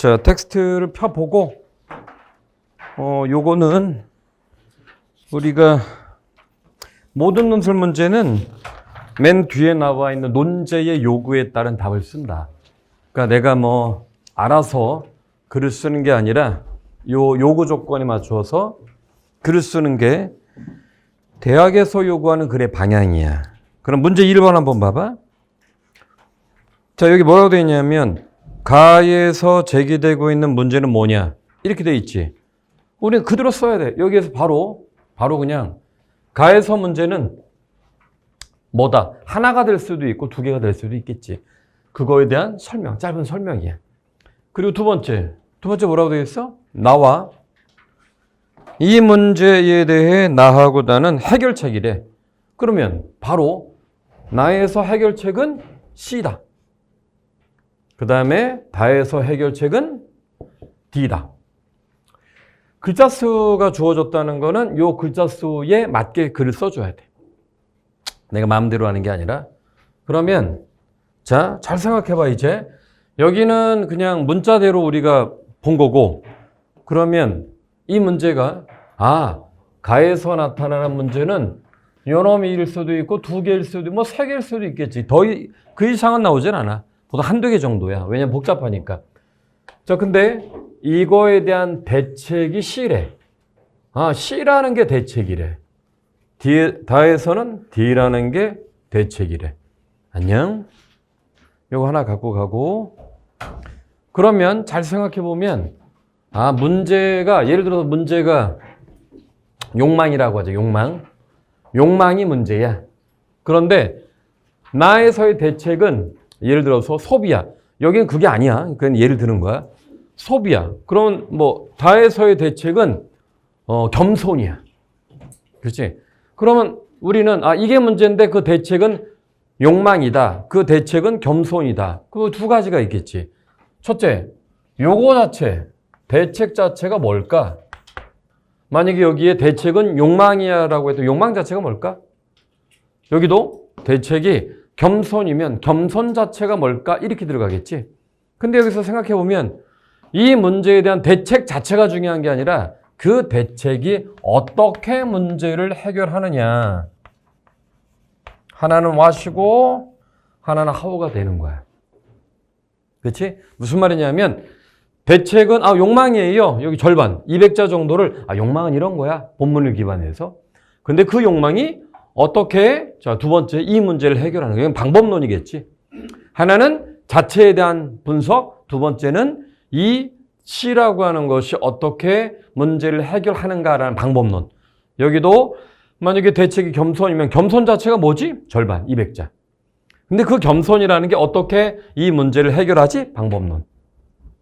자, 텍스트를 펴보고, 요거는 우리가 모든 논술 문제는 맨 뒤에 나와 있는 논제의 요구에 따른 답을 쓴다. 그러니까 내가 뭐 알아서 글을 쓰는 게 아니라 요 요구 조건에 맞춰서 글을 쓰는 게 대학에서 요구하는 글의 방향이야. 그럼 문제 1번 한번 봐봐. 자, 여기 뭐라고 되어 있냐면 가에서 제기되고 있는 문제는 뭐냐? 이렇게 되어 있지. 우리는 그대로 써야 돼. 여기에서 바로 그냥 가에서 문제는 뭐다? 하나가 될 수도 있고 두 개가 될 수도 있겠지. 그거에 대한 설명, 짧은 설명이야. 그리고 두 번째 뭐라고 되어 있어? 나와 이 문제에 대해 나하고 나는 해결책이래. 그러면 바로 나에서 해결책은 C다. 그 다음에 다에서 해결책은 D다. 글자 수가 주어졌다는 거는 요 글자 수에 맞게 글을 써줘야 돼. 내가 마음대로 하는 게 아니라. 그러면 자, 잘 생각해봐. 이제 여기는 그냥 문자대로 우리가 본 거고, 그러면 이 문제가 가에서 나타나는 문제는 요놈일 수도 있고 두 개일 수도 있고 뭐 세 개일 수도 있겠지. 그 이상은 나오진 않아. 보통 한두 개 정도야. 왜냐면 복잡하니까. 자, 근데 이거에 대한 대책이 C래. C라는 게 대책이래. 다에서는 D라는 게 대책이래. 안녕? 요거 하나 갖고 가고. 그러면 잘 생각해 보면 문제가 예를 들어서 문제가 욕망이라고 하죠. 욕망이 문제야. 그런데 나에서의 대책은 예를 들어서 소비야. 여기는 그게 아니야. 그건 예를 드는 거야. 소비야. 그러면 뭐 다에서의 대책은 겸손이야. 그렇지? 그러면 우리는 이게 문제인데 그 대책은 욕망이다. 그 대책은 겸손이다. 그 두 가지가 있겠지. 첫째, 요거 자체, 대책 자체가 뭘까? 만약에 여기에 대책은 욕망이야라고 해도 욕망 자체가 뭘까? 여기도 대책이 겸손이면 겸손 자체가 뭘까? 이렇게 들어가겠지. 근데 여기서 생각해 보면 이 문제에 대한 대책 자체가 중요한 게 아니라 그 대책이 어떻게 문제를 해결하느냐. 하나는 what이고 하나는 how가 되는 거야. 그렇지? 무슨 말이냐면 대책은 욕망이에요. 여기 절반 200자 정도를 욕망은 이런 거야. 본문을 기반해서. 근데 그 욕망이 어떻게 자, 두 번째 이 문제를 해결하는 거야. 이건 방법론이겠지. 하나는 자체에 대한 분석, 두 번째는 이 C라고 하는 것이 어떻게 문제를 해결하는가라는 방법론. 여기도 만약에 대책이 겸손이면 겸손 자체가 뭐지? 절반 200자. 근데 그 겸손이라는 게 어떻게 이 문제를 해결하지? 방법론.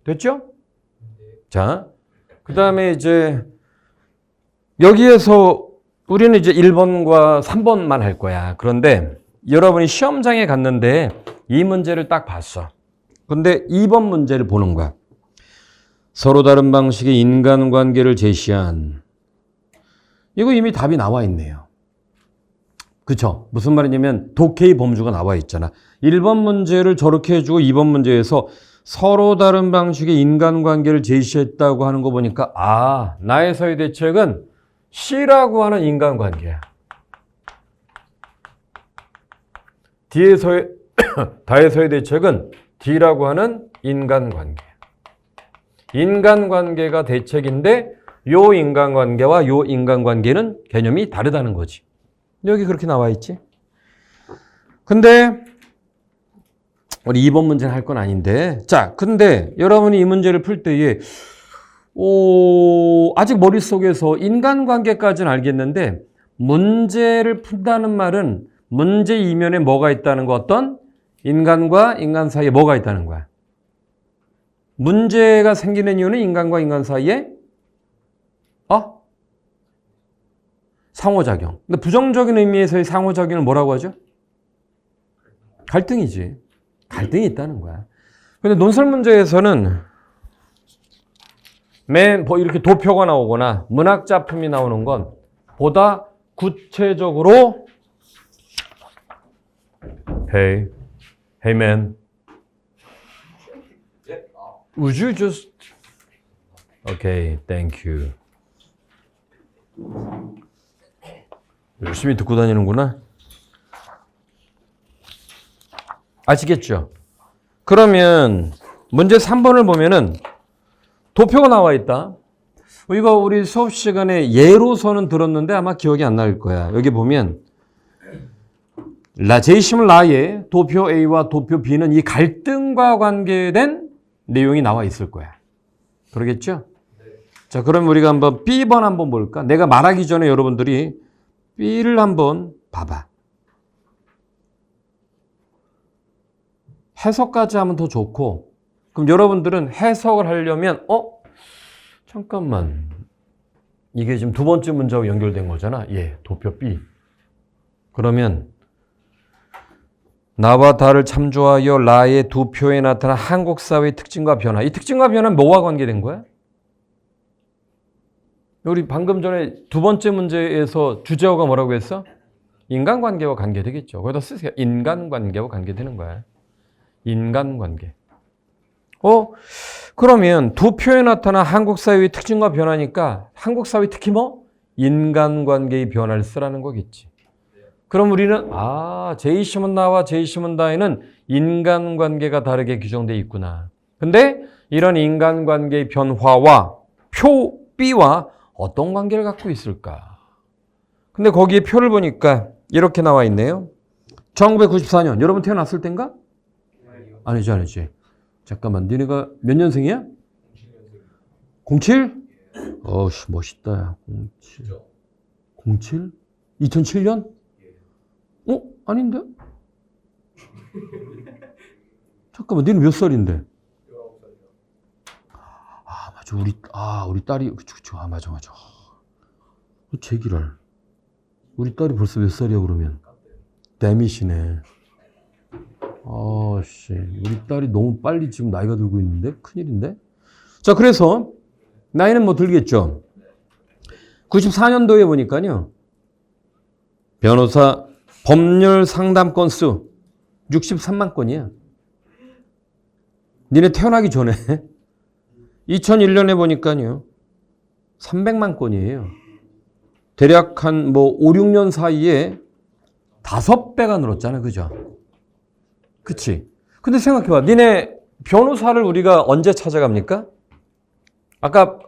됐죠? 자, 그 다음에 이제 여기에서 우리는 이제 1번과 3번만 할 거야. 그런데 여러분이 시험장에 갔는데 이 문제를 딱 봤어. 근데 2번 문제를 보는 거야. 서로 다른 방식의 인간관계를 제시한. 이거 이미 답이 나와 있네요. 그쵸? 무슨 말이냐면 독해의 범주가 나와 있잖아. 1번 문제를 저렇게 해주고 2번 문제에서 서로 다른 방식의 인간관계를 제시했다고 하는 거 보니까 나에서의 대책은 C라고 하는 인간관계야. 다에서의 대책은 D라고 하는 인간관계. 인간관계가 대책인데 요 인간관계와 요 인간관계는 개념이 다르다는 거지. 여기 그렇게 나와 있지. 근데 우리 2번 문제는 할 건 아닌데. 자, 근데 여러분이 이 문제를 풀 때에 아직 머릿속에서 인간관계까지는 알겠는데 문제를 푼다는 말은 문제 이면에 뭐가 있다는 거, 어떤 인간과 인간 사이에 뭐가 있다는 거야. 문제가 생기는 이유는 인간과 인간 사이에 상호작용. 근데 부정적인 의미에서의 상호작용을 뭐라고 하죠? 갈등이지. 갈등이 있다는 거야. 근데 논술 문제에서는 이렇게 도표가 나오거나 문학 작품이 나오는 건 보다 구체적으로 Hey man. Would you just... Okay, thank you. 열심히 듣고 다니는구나. 아시겠죠? 그러면 문제 3번을 보면은 도표가 나와 있다. 이거 우리 수업 시간에 예로서는 들었는데 아마 기억이 안 날 거야. 여기 보면 제이심은 라의 도표 A와 도표 B는 이 갈등과 관계된 내용이 나와 있을 거야. 그러겠죠? 자, 그럼 우리가 한번 B번 한번 볼까? 내가 말하기 전에 여러분들이 B를 한번 봐봐. 해석까지 하면 더 좋고, 그럼 여러분들은 해석을 하려면 잠깐만, 이게 지금 두 번째 문제하고 연결된 거잖아. 예, 도표 B. 그러면 나와 다를 참조하여 라의 두 표에 나타난 한국 사회의 특징과 변화. 이 특징과 변화는 뭐와 관계된 거야? 우리 방금 전에 두 번째 문제에서 주제어가 뭐라고 했어? 인간관계와 관계되겠죠. 거기다 쓰세요. 인간관계와 관계되는 거야. 인간관계. 그러면 두 표에 나타난 한국 사회의 특징과 변화니까 한국 사회 특히 뭐? 인간관계의 변화를 쓰라는 거겠지. 그럼 우리는 제이시문 나와 제이시문 다에는 인간관계가 다르게 규정되어 있구나. 근데 이런 인간관계의 변화와 표 B와 어떤 관계를 갖고 있을까? 근데 거기에 표를 보니까 이렇게 나와 있네요. 1994년. 여러분 태어났을 땐가? 아니지. 잠깐만, 니네가 몇 년생이야? 07? 멋있다. 07? 07? 2007년? 아닌데? 잠깐만, 니는 몇 살인데? 19살이요. 우리 딸이, 그쵸. 맞아. 제기랄. 우리 딸이 벌써 몇 살이야, 그러면? 데밋이네. 우리 딸이 너무 빨리 지금 나이가 들고 있는데? 큰일인데? 자, 그래서, 나이는 뭐 들겠죠? 94년도에 보니까요, 변호사 법률 상담 건수 63만 건이야. 니네 태어나기 전에 2001년에 보니까요 300만 건이에요. 대략 한 5, 6년 사이에 5배가 늘었잖아. 그죠? 그치? 근데 생각해봐. 니네 변호사를 우리가 언제 찾아갑니까? 아까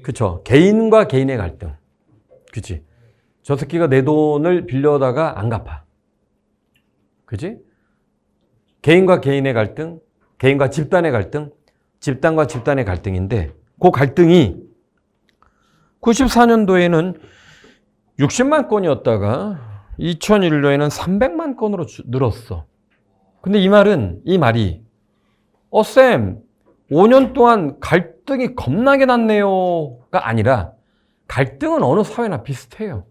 그쵸? 개인과 개인의 갈등. 그치? 저 새끼가 내 돈을 빌려다가 안 갚아. 그치? 개인과 개인의 갈등, 개인과 집단의 갈등, 집단과 집단의 갈등인데 그 갈등이 94년도에는 60만 건이었다가 2001년에는 300만 건으로 늘었어. 근데 이 말이 쌤 5년 동안 갈등이 겁나게 났네요가 아니라 갈등은 어느 사회나 비슷해요.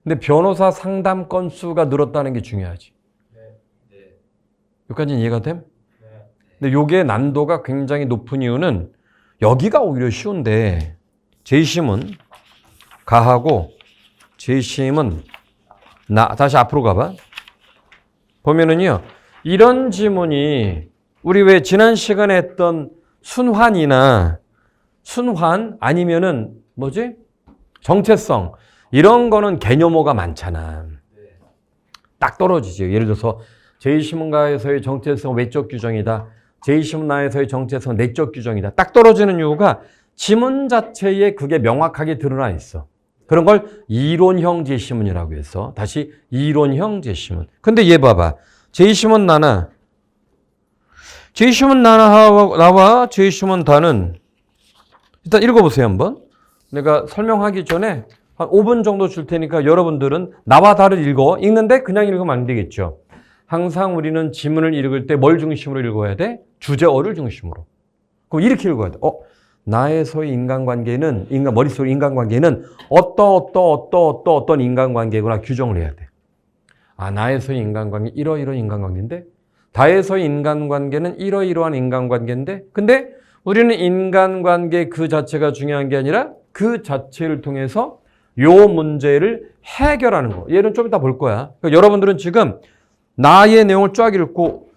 근데 변호사 상담 건수가 늘었다는 게 중요하지. 여기까지는 이해가 됨? 근데 요게 난도가 굉장히 높은 이유는 여기가 오히려 쉬운데 제이심은 가하고 제이심은 다시 앞으로 가봐. 보면은요, 이런 지문이 우리 왜 지난 시간에 했던 순환 아니면은 뭐지? 정체성. 이런 거는 개념어가 많잖아. 딱 떨어지죠. 예를 들어서 제이시문가에서의 정체성 외적 규정이다. 제이시문나에서의 정체성 내적 규정이다. 딱 떨어지는 이유가 지문 자체에 그게 명확하게 드러나 있어. 그런 걸 이론형 제시문이라고 해서 다시 이론형 제시문. 근데 얘 봐봐. 제이시문 나와 제이시문 다는 일단 읽어보세요 한번. 내가 설명하기 전에 한 5분 정도 줄 테니까 여러분들은 나와 다를 읽는데 그냥 읽으면 안 되겠죠. 항상 우리는 지문을 읽을 때 뭘 중심으로 읽어야 돼? 주제어를 중심으로. 그럼 이렇게 읽어야 돼. 나에서의 인간관계는, 머릿속의 인간관계는 어떤 인간관계구나 규정을 해야 돼. 나에서의 인간관계, 이러이러한 인간관계인데, 다에서의 인간관계는 이러이러한 인간관계인데, 근데 우리는 인간관계 그 자체가 중요한 게 아니라 그 자체를 통해서 요 문제를 해결하는 거. 얘는 좀 이따 볼 거야. 그러니까 여러분들은 지금 나의 내용을 쫙 읽고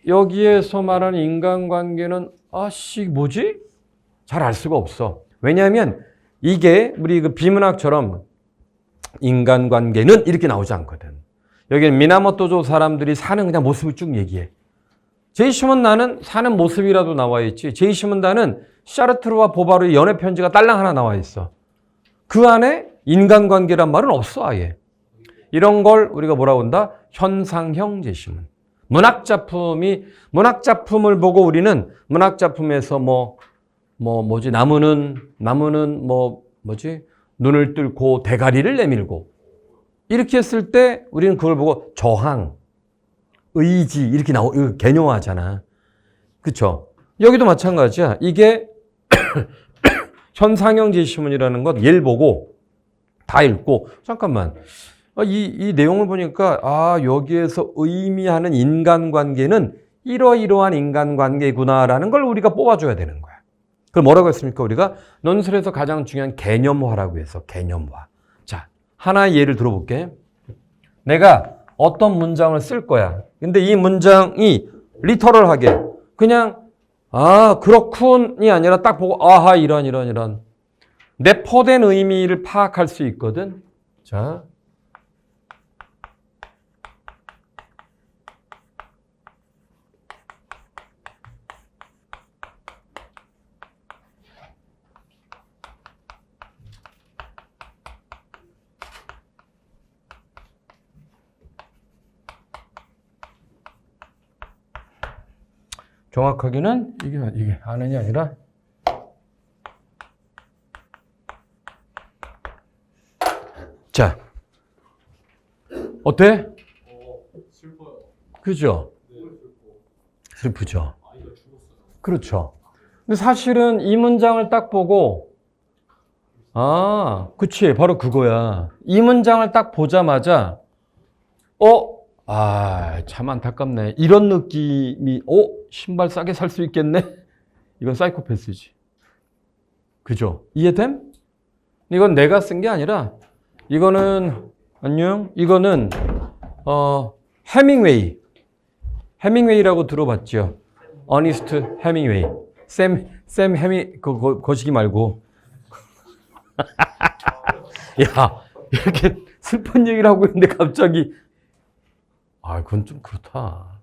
여기에서 말하는 인간관계는 아씨 뭐지? 잘 알 수가 없어. 왜냐하면 이게 우리 그 비문학처럼 인간관계는 이렇게 나오지 않거든. 여기는 미나모토조 사람들이 사는 그냥 모습을 쭉 얘기해. 제이시몬다는 사는 모습이라도 나와 있지. 제이시몬다는 샤르트르와 보바르의 연애 편지가 딸랑 하나 나와 있어. 그 안에 인간관계란 말은 없어 아예. 이런 걸 우리가 뭐라고 한다? 현상형 제시문. 문학작품을 보고 우리는 문학작품에서 나무는 눈을 뚫고 대가리를 내밀고 이렇게 했을 때 우리는 그걸 보고 저항, 의지 이렇게 개념화하잖아. 그렇죠? 여기도 마찬가지야. 이게 현상형 제시문이라는 것 예를 보고 다 읽고 잠깐만. 이 내용을 보니까 여기에서 의미하는 인간관계는 이러이러한 인간관계구나라는 걸 우리가 뽑아줘야 되는 거야. 그걸 뭐라고 했습니까? 우리가 논술에서 가장 중요한 개념화라고 해서 개념화. 자, 하나의 예를 들어볼게. 내가 어떤 문장을 쓸 거야. 근데 이 문장이 리터럴하게 그냥 그렇군이 아니라 딱 보고 이런 내포된 의미를 파악할 수 있거든. 자. 정확하게는 이게 아는이 아니라 자 어때? 슬퍼요. 그죠? 슬프죠. 그렇죠. 근데 사실은 이 문장을 딱 보고 그치 바로 그거야. 이 문장을 딱 보자마자 참 안타깝네. 이런 느낌이, 신발 싸게 살 수 있겠네? 이건 사이코패스지. 그죠? 이해됨? 이건 내가 쓴 게 아니라, 이거는, 해밍웨이라고 들어봤죠? 어니스트 해밍웨이. 샘 거시기 말고. 야, 이렇게 슬픈 얘기를 하고 있는데 갑자기, 그건 좀 그렇다.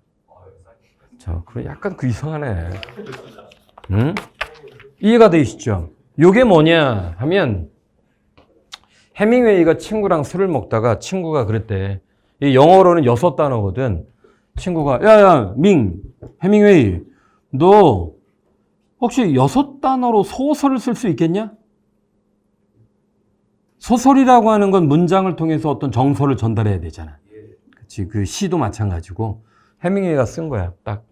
자, 그럼 약간 이상하네. 응? 이해가 되시죠? 요게 뭐냐 하면, 해밍웨이가 친구랑 술을 먹다가 친구가 그랬대. 이 영어로는 6단어거든. 친구가, 야, 해밍웨이, 너 혹시 6단어로 소설을 쓸 수 있겠냐? 소설이라고 하는 건 문장을 통해서 어떤 정서를 전달해야 되잖아. 그치, 그 시도 마찬가지고 해밍웨이가 쓴 거야. 딱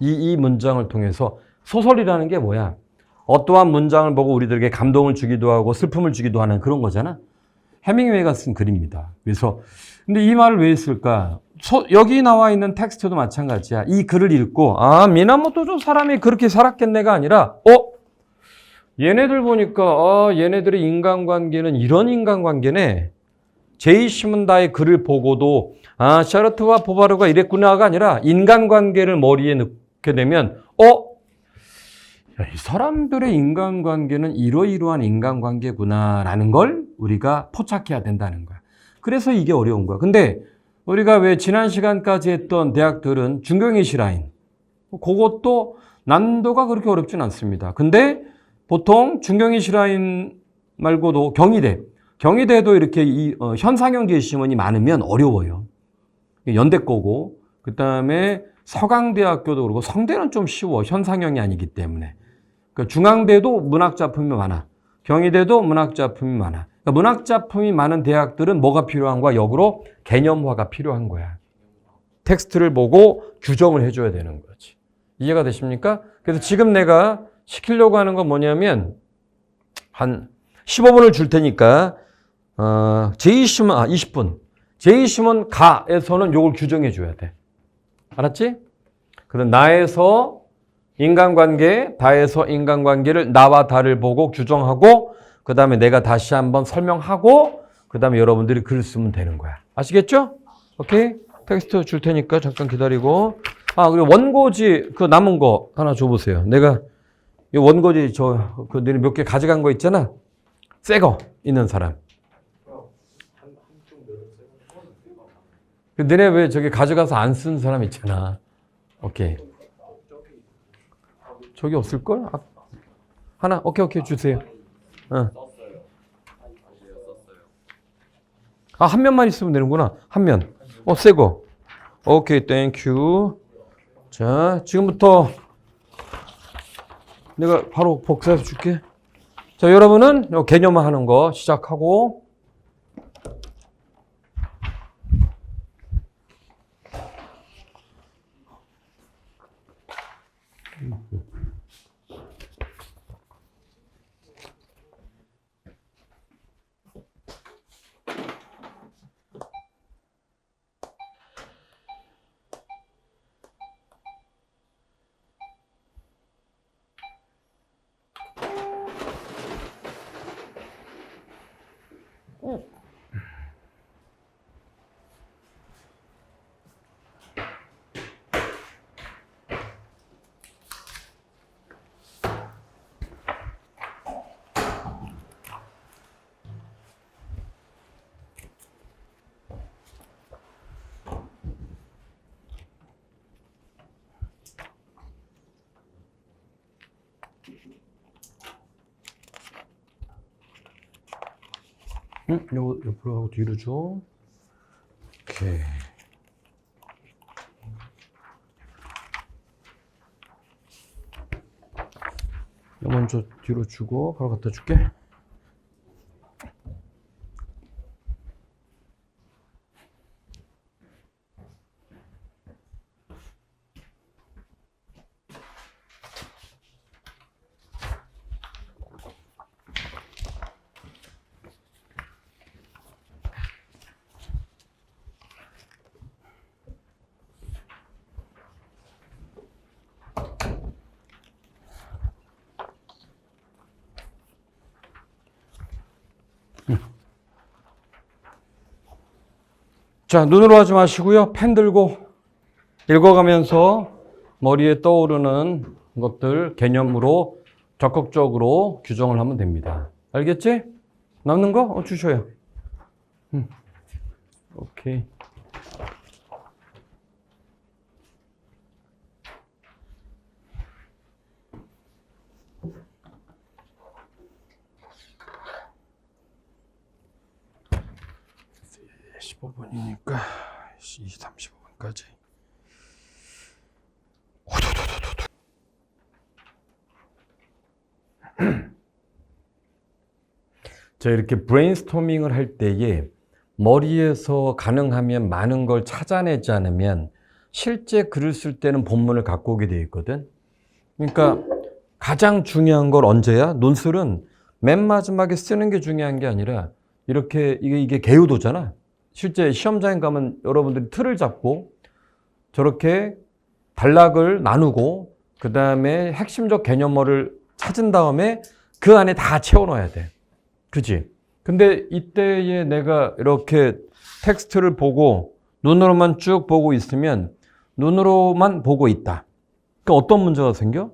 이 문장을 통해서 소설이라는 게 뭐야? 어떠한 문장을 보고 우리들에게 감동을 주기도 하고 슬픔을 주기도 하는 그런 거잖아. 해밍웨이가 쓴 글입니다. 그래서 근데 이 말을 왜 했을까? 여기 나와 있는 텍스트도 마찬가지야. 이 글을 읽고 미나모토조 사람이 그렇게 살았겠네가 아니라 얘네들 보니까 얘네들의 인간관계는 이런 인간관계네. 제이시문다의 글을 보고도 샤르트와 보바르가 이랬구나가 아니라 인간관계를 머리에 넣게 되면 이 사람들의 인간관계는 이러이러한 인간관계구나라는 걸 우리가 포착해야 된다는 거야. 그래서 이게 어려운 거야. 근데 우리가 왜 지난 시간까지 했던 대학들은 중경이시 라인 그것도 난도가 그렇게 어렵진 않습니다. 근데 보통 중경이시 라인 말고도 경희대도 이렇게 현상형 제시문이 많으면 어려워요. 연대 거고 그 다음에 서강대학교도 그렇고 성대는 좀 쉬워. 현상형이 아니기 때문에. 그러니까 중앙대도 문학작품이 많아. 경희대도 문학작품이 많아. 그러니까 문학작품이 많은 대학들은 뭐가 필요한 거야? 역으로 개념화가 필요한 거야. 텍스트를 보고 규정을 해줘야 되는 거지. 이해가 되십니까? 그래서 지금 내가 시키려고 하는 건 뭐냐면 한 15분을 줄 테니까 제이시문 20분. 제이시문 가에서는 요걸 규정해 줘야 돼. 알았지? 그럼 나에서 인간관계, 다에서 인간관계를 나와 다를 보고 규정하고 그 다음에 내가 다시 한번 설명하고 그 다음에 여러분들이 글 쓰면 되는 거야. 아시겠죠? 오케이? 텍스트 줄 테니까 잠깐 기다리고 그리고 원고지 그 남은 거 하나 줘보세요. 내가 이 원고지 그 너네 몇 개 가져간 거 있잖아. 새 거 있는 사람. 너네 왜 저기 가져가서 안 쓴 사람 있잖아. 오케이. 저기 없을걸? 하나? 오케이 주세요. 한 면만 있으면 되는구나. 한 면. 새 거. 오케이, 땡큐. 자, 지금부터 내가 바로 복사해서 줄게. 자, 여러분은 요 개념화 하는 거 시작하고. 요거 옆으로 하고 뒤로 줘. 오케이. 요 먼저 뒤로 주고 바로 갖다 줄게. 자, 눈으로 하지 마시고요. 펜 들고 읽어가면서 머리에 떠오르는 것들 개념으로 적극적으로 규정을 하면 됩니다. 알겠지? 남는 거 주셔요. 오케이. (15분이니까) 35분까지. 자, 이렇게 브레인스토밍을 할 때에 머리에서 가능하면 많은 걸 찾아내지 않으면 실제 글을 쓸 때는 본문을 갖고 오게 되어 있거든. 그러니까 가장 중요한 걸 언제야? 논술은 맨 마지막에 쓰는 게 중요한 게 아니라 이렇게 이게 개요도잖아. 실제 시험장에 가면 여러분들이 틀을 잡고 저렇게 단락을 나누고 그 다음에 핵심적 개념어를 찾은 다음에 그 안에 다 채워넣어야 돼. 그지? 근데 이때에 내가 이렇게 텍스트를 보고 눈으로만 쭉 보고 있으면 눈으로만 보고 있다. 그러니까 어떤 문제가 생겨?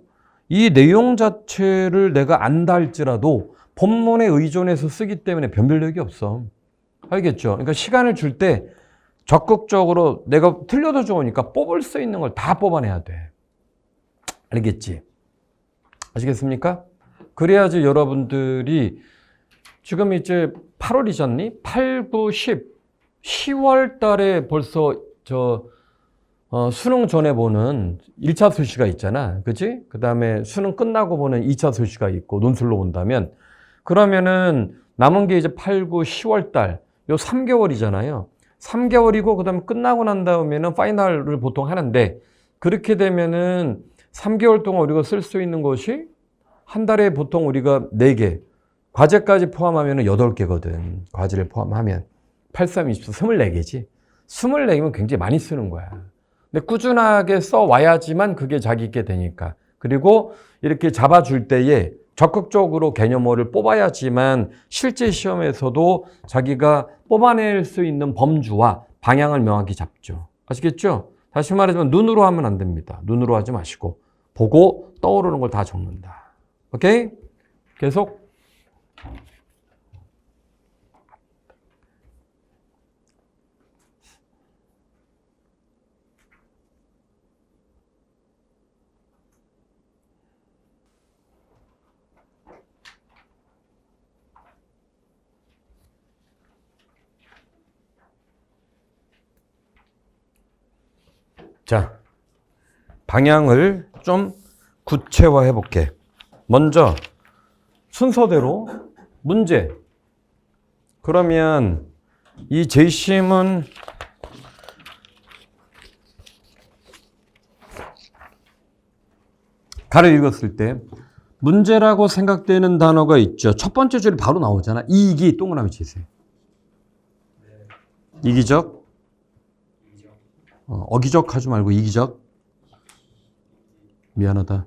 이 내용 자체를 내가 안다 할지라도 본문에 의존해서 쓰기 때문에 변별력이 없어. 알겠죠? 그러니까 시간을 줄 때 적극적으로 내가 틀려도 좋으니까 뽑을 수 있는 걸 다 뽑아내야 돼. 알겠지? 아시겠습니까? 그래야지 여러분들이 지금 이제 8월이잖니? 8, 9, 10, 10월 달에 벌써 수능 전에 보는 1차 수시가 있잖아. 그치? 그 다음에 수능 끝나고 보는 2차 수시가 있고 논술로 본다면 그러면은 남은 게 이제 8, 9, 10월 달 요 3개월이잖아요. 3개월이고 그 다음에 끝나고 난 다음에는 파이널을 보통 하는데 그렇게 되면은 3개월 동안 우리가 쓸 수 있는 것이 한 달에 보통 우리가 4개 과제까지 포함하면 8개거든. 과제를 포함하면 8, 3, 20, 24개지. 24개면 굉장히 많이 쓰는 거야. 근데 꾸준하게 써와야지만 그게 자기 있게 되니까. 그리고 이렇게 잡아줄 때에 적극적으로 개념어를 뽑아야지만 실제 시험에서도 자기가 뽑아낼 수 있는 범주와 방향을 명확히 잡죠. 아시겠죠? 다시 말하자면 눈으로 하면 안 됩니다. 눈으로 하지 마시고 보고 떠오르는 걸 다 적는다. 오케이? 계속. 자, 방향을 좀 구체화해 볼게. 먼저 순서대로 문제. 그러면 이 재심은 가를 읽었을 때 문제라고 생각되는 단어가 있죠. 첫 번째 줄이 바로 나오잖아. 이기 동그라미 치세요. 이기적. 어기적 하지 말고 이기적. 미안하다.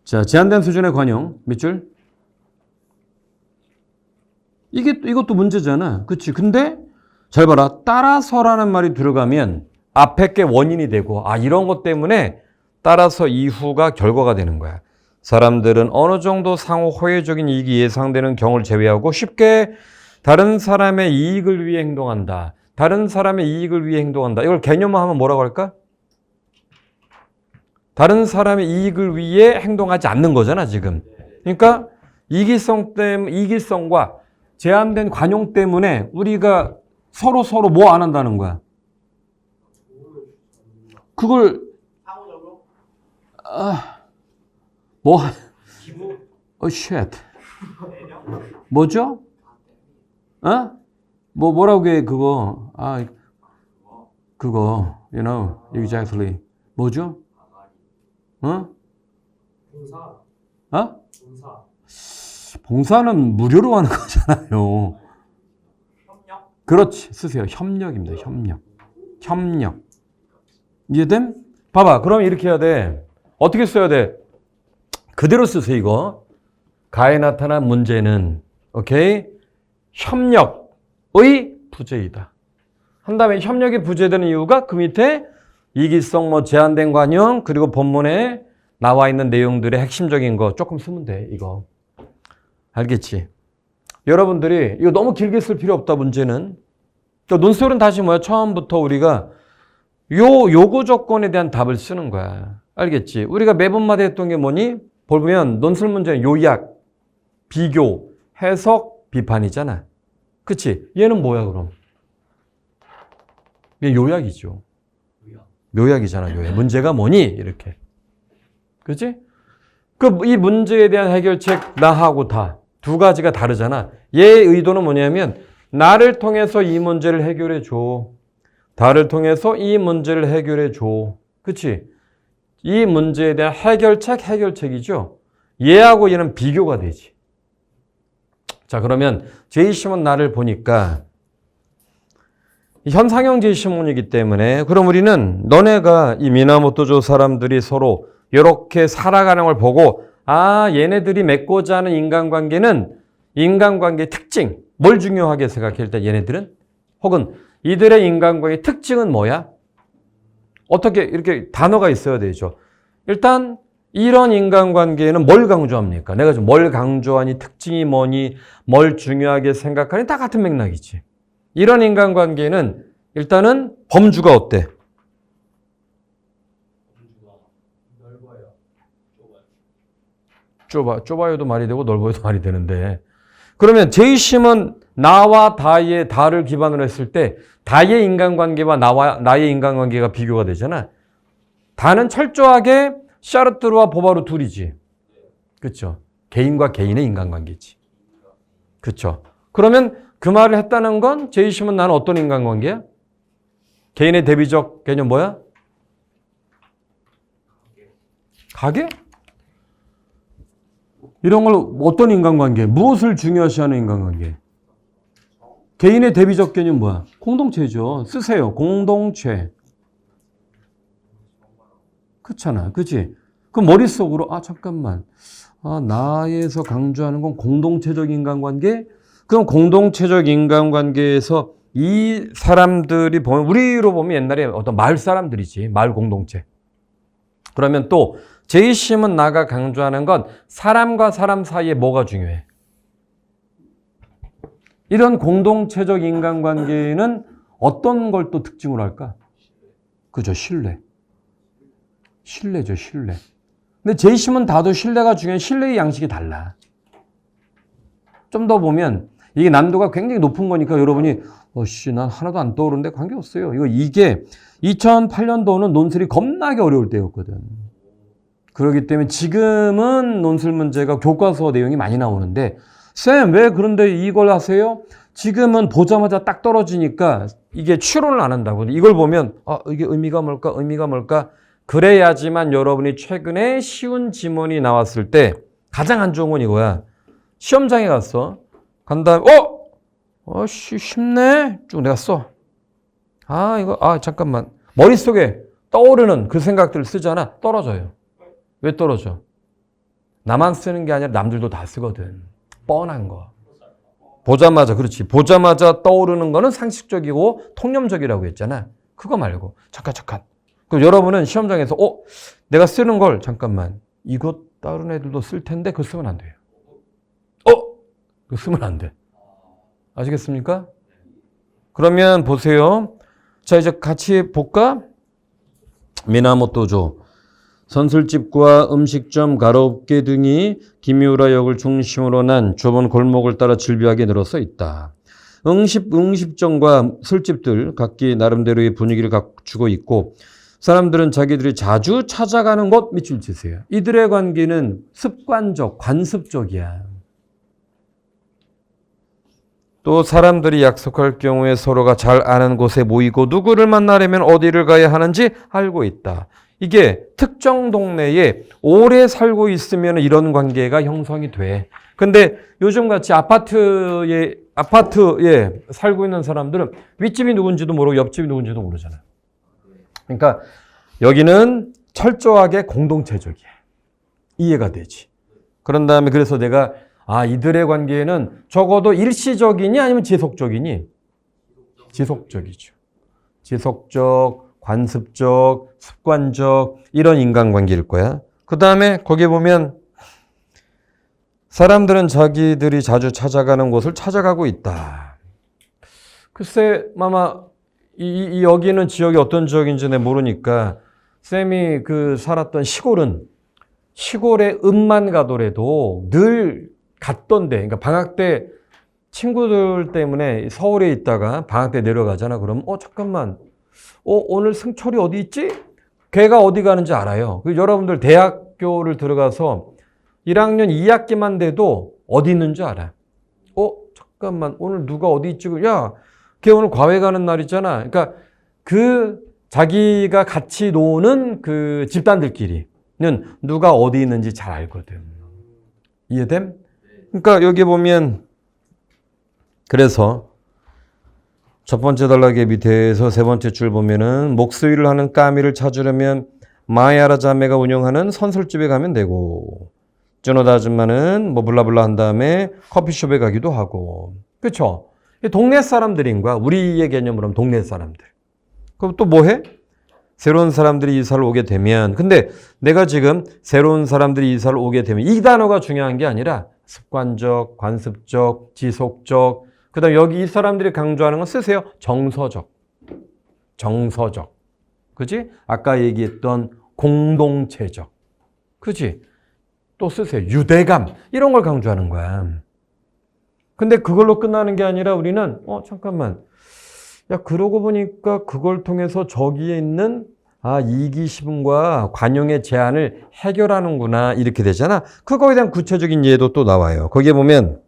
자, 제한된 수준의 관용. 몇 줄? 이것도 문제잖아. 그치? 근데 잘 봐라. 따라서라는 말이 들어가면 앞에 게 원인이 되고, 이런 것 때문에 따라서 이후가 결과가 되는 거야. 사람들은 어느 정도 상호 호혜적인 이익이 예상되는 경우를 제외하고 쉽게 다른 사람의 이익을 위해 행동한다. 다른 사람의 이익을 위해 행동한다. 이걸 개념화하면 뭐라고 할까? 다른 사람의 이익을 위해 행동하지 않는 거잖아, 지금. 그러니까 이기성과 제한된 관용 때문에 우리가 서로 뭐 안 한다는 거야. 그걸 shit. 뭐죠? 뭐라고 해, 그거. 그거, you know, exactly. 뭐죠? 봉사는 무료로 하는 거잖아요. 협력? 그렇지, 쓰세요. 협력입니다, 협력. 이해됨? 봐봐, 그럼 이렇게 해야 돼. 어떻게 써야 돼? 그대로 쓰세요, 이거. 가에 나타난 문제는, 오케이? 협력의 부재이다. 한 다음에 협력이 부재되는 이유가 그 밑에 이기성, 제한된 관용, 그리고 본문에 나와 있는 내용들의 핵심적인 거 조금 쓰면 돼, 이거. 알겠지? 여러분들이 이거 너무 길게 쓸 필요 없다, 문제는. 논술은 다시 처음부터 우리가 요구 조건에 대한 답을 쓰는 거야. 알겠지? 우리가 매번마다 했던 게 뭐니? 보면 논술 문제는 요약, 비교, 해석, 비판이잖아. 그치? 얘는 뭐야, 그럼? 얘 요약이죠. 요약이잖아, 요약. 문제가 뭐니? 이렇게. 그치? 이 문제에 대한 해결책, 나하고 다. 두 가지가 다르잖아. 얘의 의도는 뭐냐면, 나를 통해서 이 문제를 해결해 줘. 나를 통해서 이 문제를 해결해 줘. 그치? 이 문제에 대한 해결책이죠. 얘하고 얘는 비교가 되지. 자, 그러면 제이시몬 나를 보니까 현상형 제이시몬이기 때문에 그럼 우리는 너네가 이 미나모토조 사람들이 서로 이렇게 살아가는 걸 보고 얘네들이 맺고자 하는 인간관계는 인간관계의 특징, 뭘 중요하게 생각해? 일단 얘네들은 혹은 이들의 인간관계의 특징은 뭐야? 어떻게 이렇게 단어가 있어야 되죠. 일단 이런 인간관계에는 뭘 강조합니까? 내가 지금 뭘 강조하니, 특징이 뭐니, 뭘 중요하게 생각하니 다 같은 맥락이지. 이런 인간관계는 일단은 범주가 어때? 좁아요도 말이 되고 넓어요도 말이 되는데 그러면 제이심은 나와 다를 기반으로 했을 때 다의 인간관계와 나의 인간관계가 비교가 되잖아. 다는 철저하게 샤르트르와 보바르 둘이지. 그렇죠? 개인과 개인의 인간관계지. 그렇죠? 그러면 그 말을 했다는 건 제이심은 나는 어떤 인간관계야? 개인의 대비적 개념 뭐야? 가계? 이런 걸 어떤 인간관계? 무엇을 중요시하는 인간관계? 개인의 대비적 개념 뭐야? 공동체죠. 쓰세요. 공동체. 그렇잖아. 그치? 그 머릿속으로 잠깐만. 나에서 강조하는 건 공동체적 인간관계? 그럼 공동체적 인간관계에서 이 사람들이 보면, 우리로 보면 옛날에 어떤 마을 사람들이지, 마을 공동체. 그러면 또 제이심은 나가 강조하는 건 사람과 사람 사이에 뭐가 중요해? 이런 공동체적 인간관계는 어떤 걸 또 특징으로 할까? 그죠, 신뢰. 신뢰죠, 신뢰. 근데 제이심은 다도 신뢰가 중요한 신뢰의 양식이 달라. 좀 더 보면 이게 난도가 굉장히 높은 거니까 여러분이 난 하나도 안 떠오르는데 관계없어요. 이게 2008년도는 논술이 겁나게 어려울 때였거든. 그렇기 때문에 지금은 논술 문제가 교과서 내용이 많이 나오는데 쌤, 왜 그런데 이걸 하세요? 지금은 보자마자 딱 떨어지니까 이게 추론을 안 한다고. 이걸 보면 이게 의미가 뭘까? 의미가 뭘까? 그래야지만 여러분이 최근에 쉬운 지문이 나왔을 때 가장 안 좋은 건 이거야. 시험장에 갔어. 간 다음에 쉽네? 쭉 내가 써. 잠깐만. 머릿속에 떠오르는 그 생각들을 쓰잖아. 떨어져요. 왜 떨어져? 나만 쓰는 게 아니라 남들도 다 쓰거든. 뻔한 거. 보자마자, 그렇지. 보자마자 떠오르는 거는 상식적이고 통념적이라고 했잖아. 그거 말고. 잠깐. 그럼 여러분은 시험장에서, 내가 쓰는 걸, 잠깐만. 이거 다른 애들도 쓸 텐데 그거 쓰면 안 돼요. 그거 쓰면 안 돼. 아시겠습니까? 그러면 보세요. 자, 이제 같이 볼까? 미나모토조. 선술집과 음식점, 가로업계 등이 기미우라역을 중심으로 난 좁은 골목을 따라 질비하게 늘어서 있다. 음식점과 술집들 각기 나름대로의 분위기를 갖추고 있고 사람들은 자기들이 자주 찾아가는 곳 밑줄 치세요. 이들의 관계는 습관적, 관습적이야. 또 사람들이 약속할 경우에 서로가 잘 아는 곳에 모이고 누구를 만나려면 어디를 가야 하는지 알고 있다. 이게 특정 동네에 오래 살고 있으면 이런 관계가 형성이 돼. 근데 요즘같이 아파트에 살고 있는 사람들은 윗집이 누군지도 모르고 옆집이 누군지도 모르잖아. 그러니까 여기는 철저하게 공동체적이야. 이해가 되지. 그런 다음에 그래서 내가 이들의 관계는 적어도 일시적이니 아니면 지속적이니? 지속적이죠. 지속적, 관습적, 습관적 이런 인간관계일 거야. 그 다음에 거기에 보면 사람들은 자기들이 자주 찾아가는 곳을 찾아가고 있다. 글쎄 마마 여기는 지역이 어떤 지역인지 내가 모르니까 쌤이 살았던 시골에 음만 가더라도 늘 갔던데, 그러니까 방학 때 친구들 때문에 서울에 있다가 방학 때 내려가잖아. 그럼 잠깐만. 오늘 승철이 어디 있지? 걔가 어디 가는지 알아요. 여러분들 대학교를 들어가서 1학년 2학기만 돼도 어디 있는 줄 알아. 잠깐만. 오늘 누가 어디 있지? 야, 걔 오늘 과외 가는 날이잖아. 그러니까 자기가 같이 노는 그 집단들끼리는 누가 어디 있는지 잘 알거든. 이해됨? 그러니까 여기 보면 그래서 첫 번째 단락의 밑에서 세 번째 줄 보면은 목수일을 하는 까미를 찾으려면 마야라 자매가 운영하는 선술집에 가면 되고 쩌노다 아줌마는 블라블라 한 다음에 커피숍에 가기도 하고 그렇죠? 동네 사람들인 거야. 우리의 개념으로 하면 동네 사람들. 그럼 또 뭐 해? 새로운 사람들이 이사를 오게 되면 근데 내가 지금 새로운 사람들이 이사를 오게 되면 이 단어가 중요한 게 아니라 습관적, 관습적, 지속적 그 다음에 여기 이 사람들이 강조하는 건 쓰세요. 정서적. 그지? 아까 얘기했던 공동체적. 그지? 또 쓰세요. 유대감. 이런 걸 강조하는 거야. 근데 그걸로 끝나는 게 아니라 우리는 잠깐만. 야, 그러고 보니까 그걸 통해서 저기에 있는 이기심과 관용의 제한을 해결하는구나. 이렇게 되잖아. 그거에 대한 구체적인 예도 또 나와요. 거기에 보면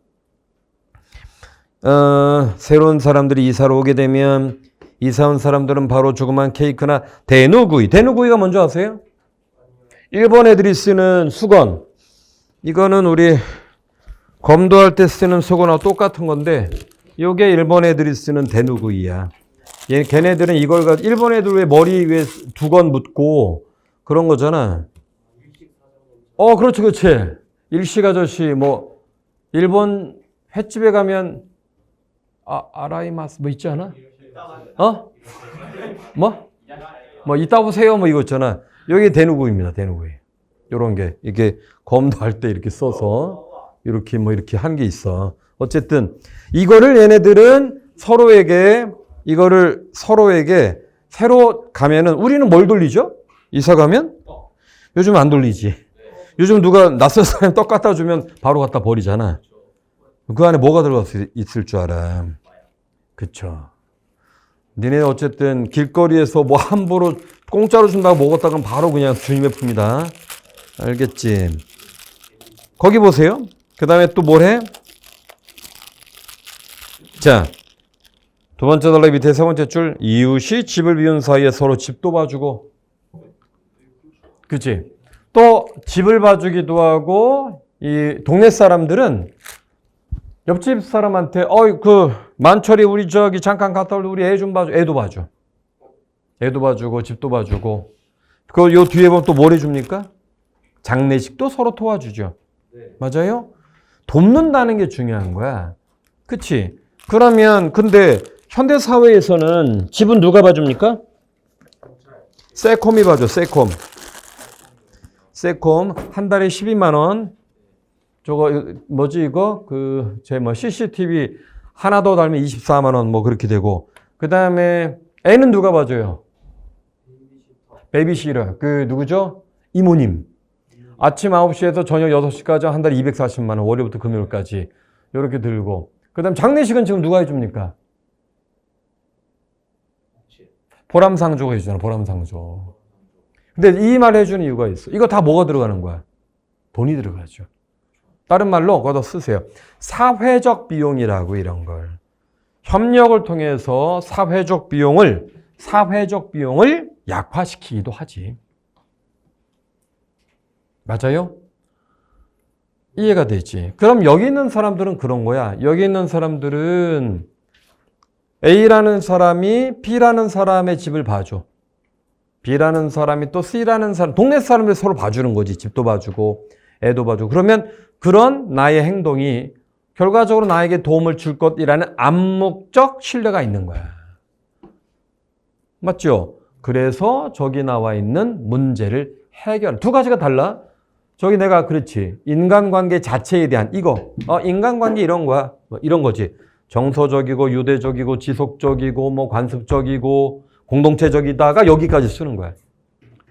새로운 사람들이 이사를 오게 되면 이사 온 사람들은 바로 조그만 케이크나 대누구이가 뭔지 아세요? 일본 애들이 쓰는 수건. 이거는 우리 검도할 때 쓰는 수건하고 똑같은 건데 이게 일본 애들이 쓰는 대누구이야. 걔네들은 이걸 일본 애들 왜 머리 위에 두건 묻고 그런 거잖아. 그렇지. 일식 아저씨 일본 횟집에 가면 아라이마스 뭐 있지 않아? 어? 뭐 이따 보세요 뭐 이거 있잖아. 여기 대누구입니다. 대누구예요. 요런 게 이게 검도할 때 이렇게 써서 이렇게 뭐 이렇게 한 게 있어. 어쨌든 이거를 얘네들은 서로에게 새로 가면은 우리는 뭘 돌리죠? 이사 가면? 요즘 안 돌리지. 요즘 누가 낯선 사람 떡 갖다 주면 바로 갖다 버리잖아. 그 안에 뭐가 들어가 있을 줄 알아. 그쵸. 니네 어쨌든 길거리에서 뭐 함부로 공짜로 준다고 먹었다가 바로 그냥 주님의 품이다. 알겠지? 거기 보세요. 그 다음에 또 뭘 해? 자, 두 번째 단락 밑에 세 번째 줄. 이웃이 집을 비운 사이에 서로 집도 봐주고. 그치? 또 집을 봐주기도 하고 이 동네 사람들은 옆집 사람한테 만철이 우리 저기 잠깐 갔다 올 우리 애 좀 봐줘. 애도 봐줘. 애도 봐주고 집도 봐주고. 요 뒤에 보면 또 뭘 해줍니까? 장례식도 서로 도와주죠. 맞아요? 돕는다는 게 중요한 거야. 그치? 그러면 근데 현대 사회에서는 집은 누가 봐줍니까? 세콤이 봐줘. 세콤 한 달에 12만 원. 저거 뭐지 이거? CCTV 하나 더 달면 24만 원 뭐 그렇게 되고. 그다음에 애는 누가 봐줘요? 베이비시터. 누구죠? 이모님. 아침 9시에서 저녁 6시까지 한 달에 240만 원. 월요일부터 금요일까지. 이렇게 들고. 그다음 장례식은 지금 누가 해줍니까? 보람상조가 해주잖아. 보람상조. 근데 이 말 해주는 이유가 있어. 이거 다 뭐가 들어가는 거야? 돈이 들어가죠. 다른 말로 걷어 쓰세요. 사회적 비용이라고 이런 걸. 협력을 통해서 사회적 비용을 약화시키기도 하지. 맞아요? 이해가 되지. 그럼 여기 있는 사람들은 그런 거야. 여기 있는 사람들은 A라는 사람이 B라는 사람의 집을 봐줘. B라는 사람이 또 C라는 사람, 동네 사람들 서로 봐주는 거지. 집도 봐주고, 애도 봐주고. 그러면 그런 나의 행동이 결과적으로 나에게 도움을 줄 것이라는 암묵적 신뢰가 있는 거야. 맞죠? 그래서 저기 나와 있는 문제를 해결. 두 가지가 달라. 저기 내가 그렇지. 인간관계 자체에 대한 인간관계 이런 거야. 뭐 이런 거지. 정서적이고 유대적이고 지속적이고 뭐 관습적이고 공동체적이다가 여기까지 쓰는 거야.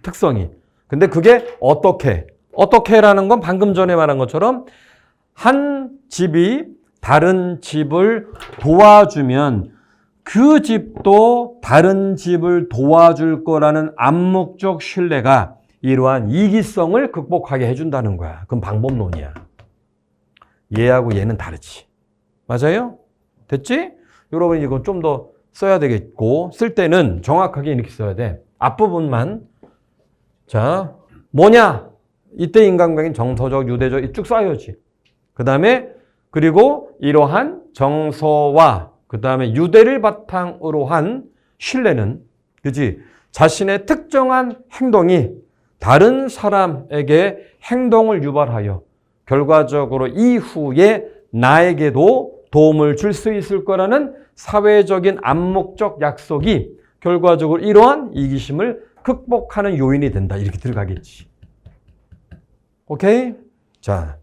특성이. 근데 그게 어떻게라는 건 방금 전에 말한 것처럼 한 집이 다른 집을 도와주면 그 집도 다른 집을 도와줄 거라는 암묵적 신뢰가 이러한 이기성을 극복하게 해준다는 거야. 그건 방법론이야. 얘하고 얘는 다르지. 맞아요? 됐지? 여러분 이거 좀 더 써야 되겠고 쓸 때는 정확하게 이렇게 써야 돼. 앞부분만. 자, 뭐냐? 이때 인간관계는 정서적, 유대적 쭉 써야지. 그 다음에 그리고 이러한 정서와 그 다음에 유대를 바탕으로 한 신뢰는 그지? 자신의 특정한 행동이 다른 사람에게 행동을 유발하여 결과적으로 이후에 나에게도 도움을 줄 수 있을 거라는 사회적인 암묵적 약속이 결과적으로 이러한 이기심을 극복하는 요인이 된다. 이렇게 들어가겠지. 오케이? 자,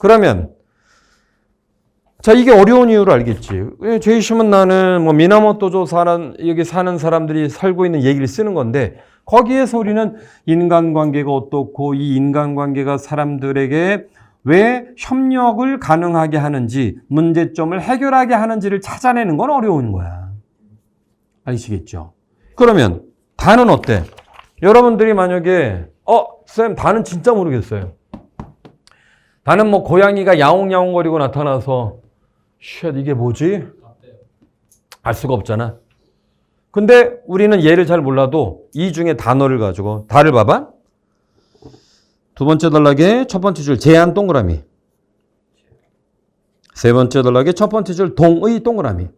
그러면 자, 이게 어려운 이유를 알겠지. 제이시면 나는 뭐 미나모토조 여기 사는 사람들이 살고 있는 얘기를 쓰는 건데 거기에서 우리는 인간관계가 어떻고 이 인간관계가 사람들에게 왜 협력을 가능하게 하는지 문제점을 해결하게 하는지를 찾아내는 건 어려운 거야. 아시겠죠? 그러면 다는 어때? 여러분들이 만약에 쌤 다는 진짜 모르겠어요. 다는 뭐 고양이가 야옹야옹거리고 나타나서 쉣 이게 뭐지? 알 수가 없잖아. 근데 우리는 얘를 잘 몰라도 이 중에 단어를 가지고 다를 봐봐. 두 번째 단락의 첫 번째 줄 제한 동그라미. 세 번째 단락의 첫 번째 줄 동의 동그라미.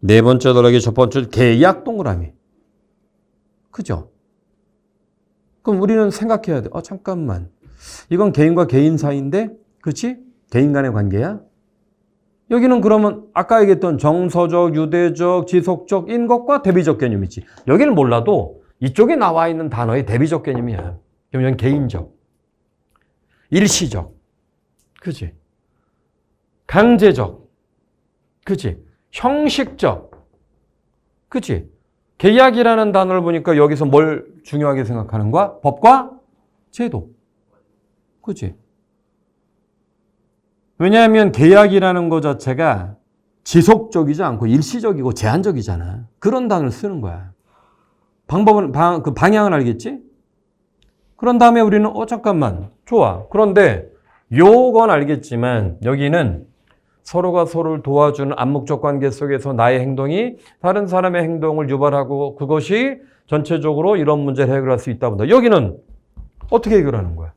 네 번째 단락의 첫 번째 줄 계약 동그라미. 그죠? 그럼 우리는 생각해야 돼. 잠깐만. 이건 개인과 개인 사이인데, 그렇지? 개인 간의 관계야? 여기는 그러면 아까 얘기했던 정서적, 유대적, 지속적인 것과 대비적 개념이지. 여기는 몰라도 이쪽에 나와 있는 단어의 대비적 개념이야. 그럼 여기 개인적, 일시적, 그지? 강제적, 그지? 형식적, 그지? 계약이라는 단어를 보니까 여기서 뭘 중요하게 생각하는 거야? 법과 제도, 그지? 왜냐하면 계약이라는 것 자체가 지속적이지 않고 일시적이고 제한적이잖아. 그런 단어를 쓰는 거야. 그 방향을 알겠지? 그런 다음에 우리는 잠깐만 좋아. 그런데 요건 알겠지만 여기는 서로가 서로를 도와주는 암묵적 관계 속에서 나의 행동이 다른 사람의 행동을 유발하고 그것이 전체적으로 이런 문제를 해결할 수 있다 본다. 여기는 어떻게 해결하는 거야?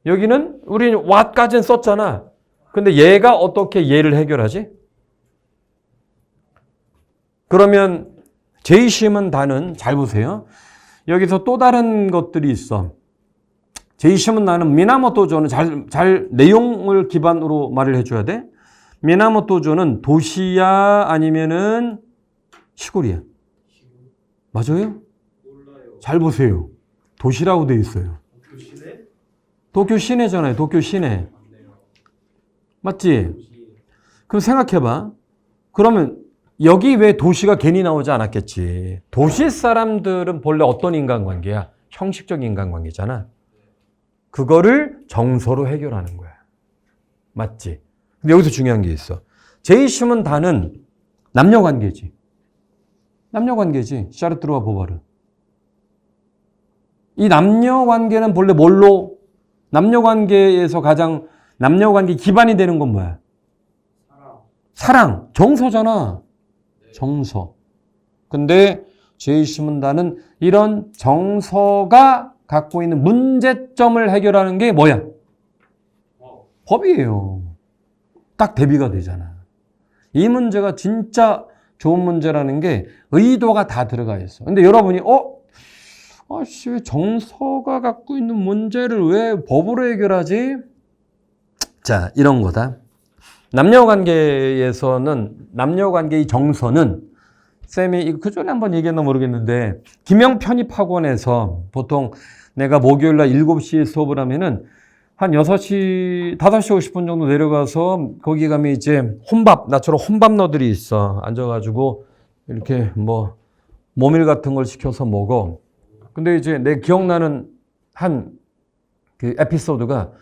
여기는 우리는 what까지는 썼잖아. 근데 얘가 어떻게 얘를 해결하지? 그러면 제이심은 다는 잘 보세요. 여기서 또 다른 것들이 있어. 제이심은 나는 미나모토조는 잘 내용을 기반으로 말을 해줘야 돼. 미나모토조는 도시야 아니면은 시골이야? 맞아요? 몰라요. 잘 보세요. 도시라고 돼 있어요. 도시네? 도쿄 시내잖아요. 도쿄 시내. 맞네요. 맞지? 도시. 그럼 생각해봐. 그러면 여기 왜 도시가 괜히 나오지 않았겠지? 도시 사람들은 본래 어떤 인간관계야? 형식적 인간관계잖아. 그거를 정서로 해결하는 거야. 맞지? 근데 여기서 중요한 게 있어. 제이심은 다는 남녀관계지. 남녀관계지. 샤르트르와 보바르. 이 남녀관계는 본래 뭘로? 남녀관계에서 가장 남녀관계 기반이 되는 건 뭐야? 사랑. 정서잖아. 정서. 근데 제이심은 다는 이런 정서가 갖고 있는 문제점을 해결하는 게 뭐야? 법이에요. 딱 대비가 되잖아. 이 문제가 진짜 좋은 문제라는 게 의도가 다 들어가 있어. 근데 여러분이 왜 정서가 갖고 있는 문제를 왜 법으로 해결하지? 자, 이런 거다. 남녀관계에서는 남녀관계의 정서는 쌤이 그 전에 한번 얘기했나 모르겠는데 김영편입학원에서 보통 내가 목요일 날 7시에 수업을 하면은 한 5시, 5시 50분 정도 내려가서 거기 가면 이제 나처럼 혼밥너들이 있어. 앉아가지고 이렇게 모밀 같은 걸 시켜서 먹어. 근데 이제 내 기억나는 한 그 에피소드가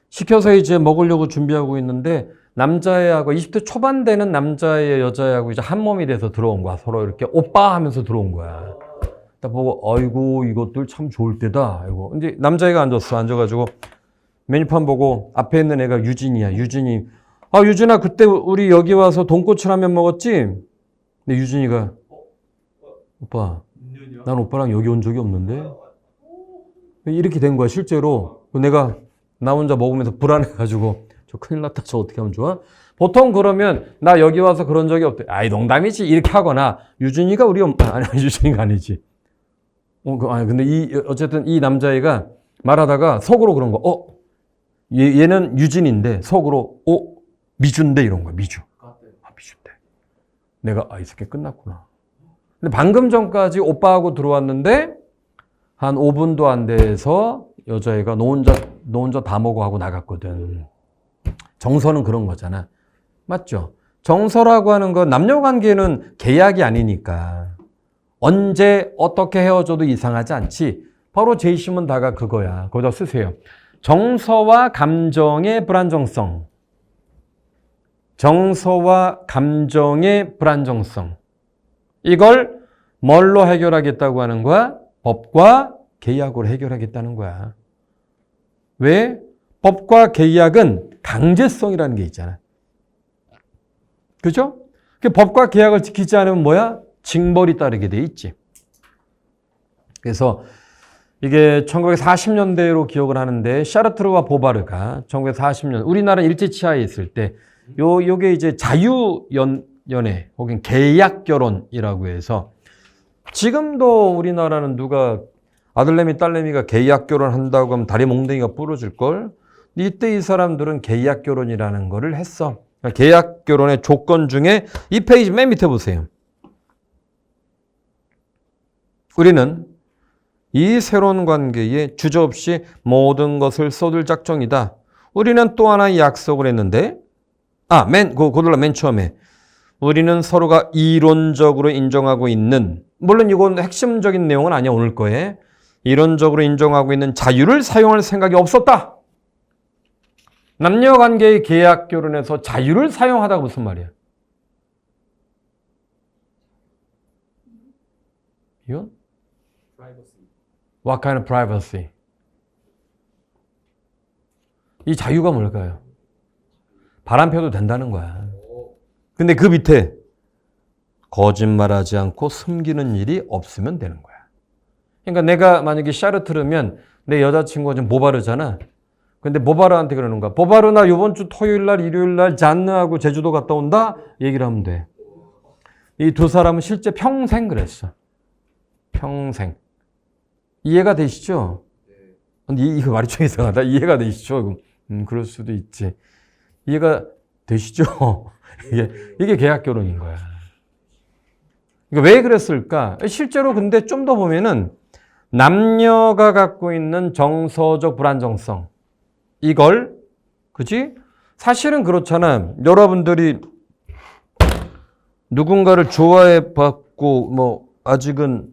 시켜서 이제 먹으려고 준비하고 있는데 남자애하고 20대 초반 되는 남자애 여자애하고 이제 한 몸이 돼서 들어온 거야. 서로 이렇게 오빠 하면서 들어온 거야. 딱 보고 아이고 이것들 참 좋을 때다. 아이고. 이제 남자애가 앉아가지고 메뉴판 보고 앞에 있는 애가 유진이야. 유진이. 유진아 그때 우리 여기 와서 돈코츠라면 먹었지? 근데 유진이가 오빠 난 오빠랑 여기 온 적이 없는데? 이렇게 된 거야 실제로. 내가 나 혼자 먹으면서 불안해가지고 저 큰일 났다. 저 어떻게 하면 좋아? 보통 그러면 나 여기 와서 그런 적이 없대. 아이 농담이지 이렇게 하거나 유진이가 우리 아니 유진이가 아니지. 근데 어쨌든 이 남자애가 말하다가 속으로 그런 거. 얘는 유진인데 속으로 미주인데 이런 거야. 미주. 미주인데. 내가 이 새끼 끝났구나. 근데 방금 전까지 오빠하고 들어왔는데 한 5분도 안 돼서 여자애가 너 혼자 다 먹어 하고 나갔거든. 정서는 그런 거잖아. 맞죠? 정서라고 하는 건 남녀관계는 계약이 아니니까 언제 어떻게 헤어져도 이상하지 않지. 바로 제이심은 다가 그거야. 거기다 쓰세요. 정서와 감정의 불안정성. 정서와 감정의 불안정성. 이걸 뭘로 해결하겠다고 하는 거야? 법과 계약으로 해결하겠다는 거야. 왜? 법과 계약은 강제성이라는 게 있잖아. 그죠? 법과 계약을 지키지 않으면 뭐야? 징벌이 따르게 돼 있지. 그래서 이게 1940년대로 기억을 하는데 샤르트르와 보바르가 1940년 우리나라 일제치하에 있을 때 요게 이제 자유연애 혹은 계약결혼이라고 해서 지금도 우리나라는 누가 아들내미 딸내미가 계약결혼한다고 하면 다리 몽둥이가 부러질걸? 이때 이 사람들은 계약 결혼이라는 거를 했어. 계약 결혼의 조건 중에 이 페이지 맨 밑에 보세요. 우리는 이 새로운 관계에 주저없이 모든 것을 쏟을 작정이다. 우리는 또 하나의 약속을 했는데, 고들라 맨 처음에. 우리는 서로가 이론적으로 인정하고 있는, 물론 이건 핵심적인 내용은 아니야, 오늘 거에. 이론적으로 인정하고 있는 자유를 사용할 생각이 없었다. 남녀관계의 계약 결혼에서 자유를 사용하다가 무슨 말이야? 이건? What kind of privacy? 이 자유가 뭘까요? 바람 펴도 된다는 거야. 근데 그 밑에 거짓말하지 않고 숨기는 일이 없으면 되는 거야. 그러니까 내가 만약에 샤르트르면 내 여자친구가 좀 모바르잖아. 근데 모바르한테 그러는 거야. 모바르 나 이번 주 토요일 날 일요일 날 잔느하고 제주도 갔다 온다? 얘기를 하면 돼. 이 두 사람은 실제 평생 그랬어. 평생. 이해가 되시죠? 근데 이거 말이 좀 이상하다. 이해가 되시죠? 그럴 수도 있지. 이해가 되시죠? 이게 계약 결혼인 거야. 그러니까 왜 그랬을까? 실제로 근데 좀 더 보면은 남녀가 갖고 있는 정서적 불안정성. 이걸, 그지? 사실은 그렇잖아. 여러분들이 누군가를 좋아해 봤고, 아직은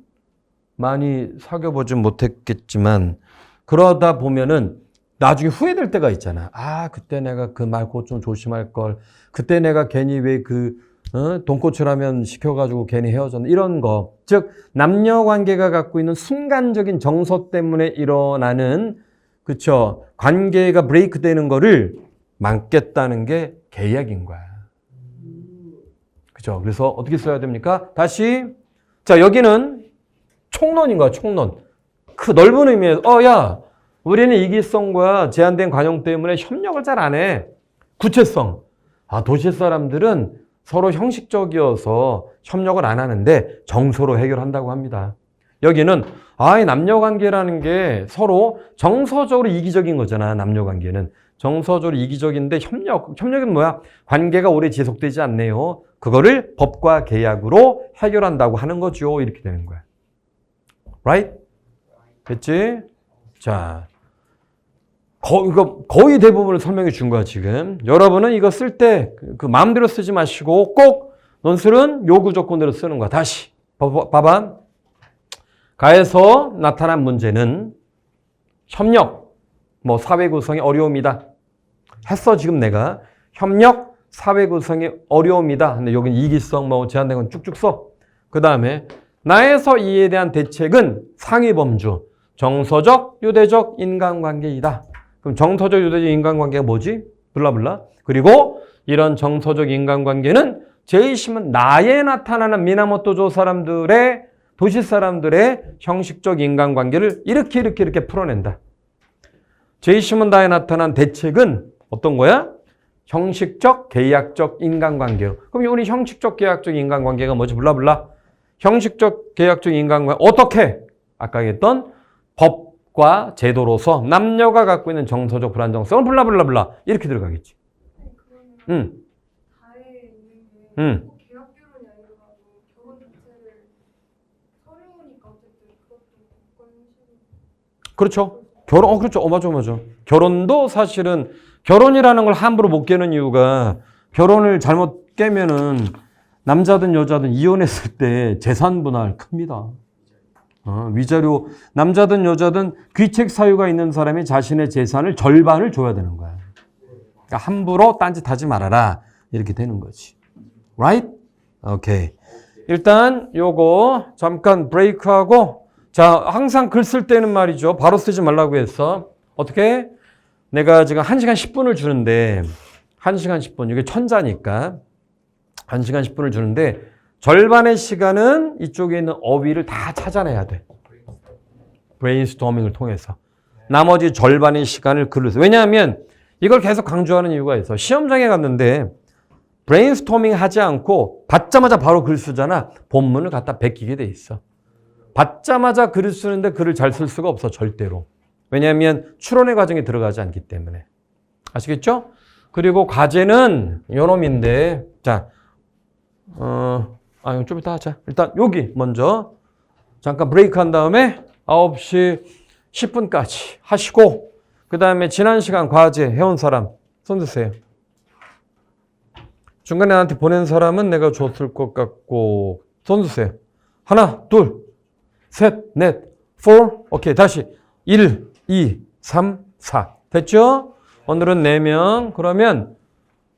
많이 사귀어보진 못했겠지만, 그러다 보면은 나중에 후회될 때가 있잖아. 그때 내가 그 말 곧 좀 조심할 걸. 그때 내가 괜히 왜 돈코츠라면 시켜가지고 괜히 헤어졌나. 이런 거. 즉, 남녀 관계가 갖고 있는 순간적인 정서 때문에 일어나는, 그쵸. 관계가 브레이크 되는 거를 막겠다는 게 계약인 거야. 그죠. 그래서 어떻게 써야 됩니까? 다시. 자, 여기는 총론인 거야, 총론. 그 넓은 의미에서, 야, 우리는 이기성과 제한된 관용 때문에 협력을 잘 안 해. 구체성. 도시 사람들은 서로 형식적이어서 협력을 안 하는데 정서로 해결한다고 합니다. 여기는 이 남녀관계라는 게 서로 정서적으로 이기적인 거잖아. 남녀관계는. 정서적으로 이기적인데 협력은 뭐야? 관계가 오래 지속되지 않네요. 그거를 법과 계약으로 해결한다고 하는 거죠. 이렇게 되는 거야. Right? 됐지? 자, 거의 대부분을 설명해 준 거야, 지금. 여러분은 이거 쓸 때 그 마음대로 쓰지 마시고 꼭 논술은 요구 조건대로 쓰는 거야. 다시. 봐봐. 가에서 나타난 문제는 협력, 사회 구성의 어려움이다. 했어, 지금 내가. 협력, 사회 구성의 어려움이다. 근데 여긴 이기성, 제한된 건 쭉쭉 써. 그 다음에 나에서 이에 대한 대책은 상위범주, 정서적, 유대적 인간관계이다. 그럼 정서적, 유대적 인간관계가 뭐지? 블라블라. 그리고 이런 정서적 인간관계는 제이심은 나에 나타나는 미나모토조 사람들의, 도시 사람들의 형식적 인간관계를 이렇게 풀어낸다. 제이심은 나에 나타난 대책은 어떤 거야? 형식적, 계약적 인간관계로. 그럼 우리 형식적, 계약적 인간관계가 뭐지? 블라블라. 형식적, 계약적 인간관계. 어떻게? 아까 얘기했던 법과 제도로서 남녀가 갖고 있는 정서적 불안정성은 블라블라블라. 이렇게 들어가겠지. 가에 있는 게 계약 결혼이 아니라고 결혼 자체를 서류니까 어쨌든 그것도 법관식으로. 그렇죠. 그렇죠. 맞아. 결혼도 사실은 결혼이라는 걸 함부로 못 깨는 이유가 결혼을 잘못 깨면은 남자든 여자든 이혼했을 때 재산 분할 큽니다. 위자료, 남자든 여자든 귀책 사유가 있는 사람이 자신의 재산을 절반을 줘야 되는 거야. 그러니까 함부로 딴짓하지 말아라. 이렇게 되는 거지. Right? 오케이. 일단 요거 잠깐 브레이크하고, 자, 항상 글 쓸 때는 말이죠. 바로 쓰지 말라고 했어. 어떻게? 내가 지금 1시간 10분을 주는데 1시간 10분, 이게 천자니까 1시간 10분을 주는데 절반의 시간은 이쪽에 있는 어휘를 다 찾아내야 돼. 브레인스토밍을 통해서. 나머지 절반의 시간을 글을 써. 왜냐하면 이걸 계속 강조하는 이유가 있어. 시험장에 갔는데 브레인스토밍 하지 않고 받자마자 바로 글 쓰잖아. 본문을 갖다 베끼게 돼 있어. 받자마자 글을 쓰는데 글을 잘 쓸 수가 없어, 절대로. 왜냐하면 추론의 과정에 들어가지 않기 때문에. 아시겠죠? 그리고 과제는 요놈인데, 자, 이거 좀 이따 하자. 일단 여기 먼저 잠깐 브레이크 한 다음에 9시 10분까지 하시고, 그 다음에 지난 시간 과제 해온 사람 손 드세요. 중간에 나한테 보낸 사람은 내가 줬을 것 같고, 손 드세요. 하나, 둘, 셋, 넷, 4. 오케이, 다시. 1, 2, 3, 4. 됐죠? 오늘은 4명. 그러면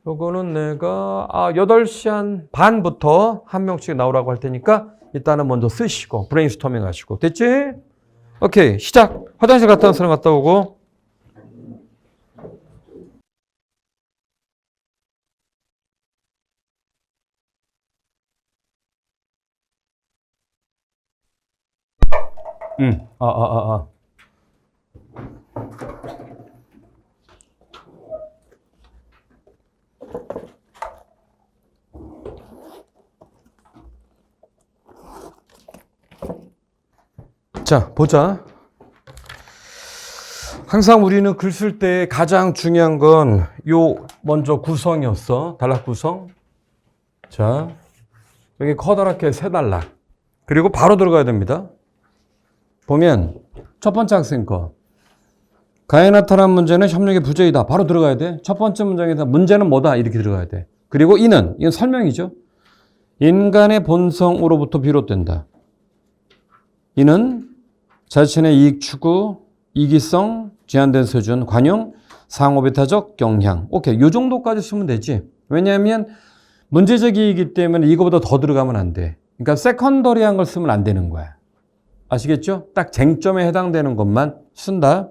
요거는 내가 8시 반부터 한 명씩 나오라고 할 테니까 일단은 먼저 쓰시고 브레인스토밍 하시고. 됐지? 오케이, 시작. 화장실 갔다 온 사람 갔다 오고. 자, 보자. 항상 우리는 글 쓸 때 가장 중요한 건 요 먼저 구성이었어. 단락 구성. 자, 여기 커다랗게 세 단락. 그리고 바로 들어가야 됩니다. 보면 첫 번째 학생 거. 가에 나타난 문제는 협력의 부재이다. 바로 들어가야 돼. 첫 번째 문장에서 문제는 뭐다. 이렇게 들어가야 돼. 그리고 이건 설명이죠. 인간의 본성으로부터 비롯된다. 이는 자신의 이익 추구, 이기성, 제한된 수준, 관용, 상호배타적 경향. 오케이, 요 정도까지 쓰면 되지. 왜냐하면 문제제기이기 때문에 이거보다 더 들어가면 안 돼. 그러니까 세컨더리한 걸 쓰면 안 되는 거야. 아시겠죠? 딱 쟁점에 해당되는 것만 쓴다.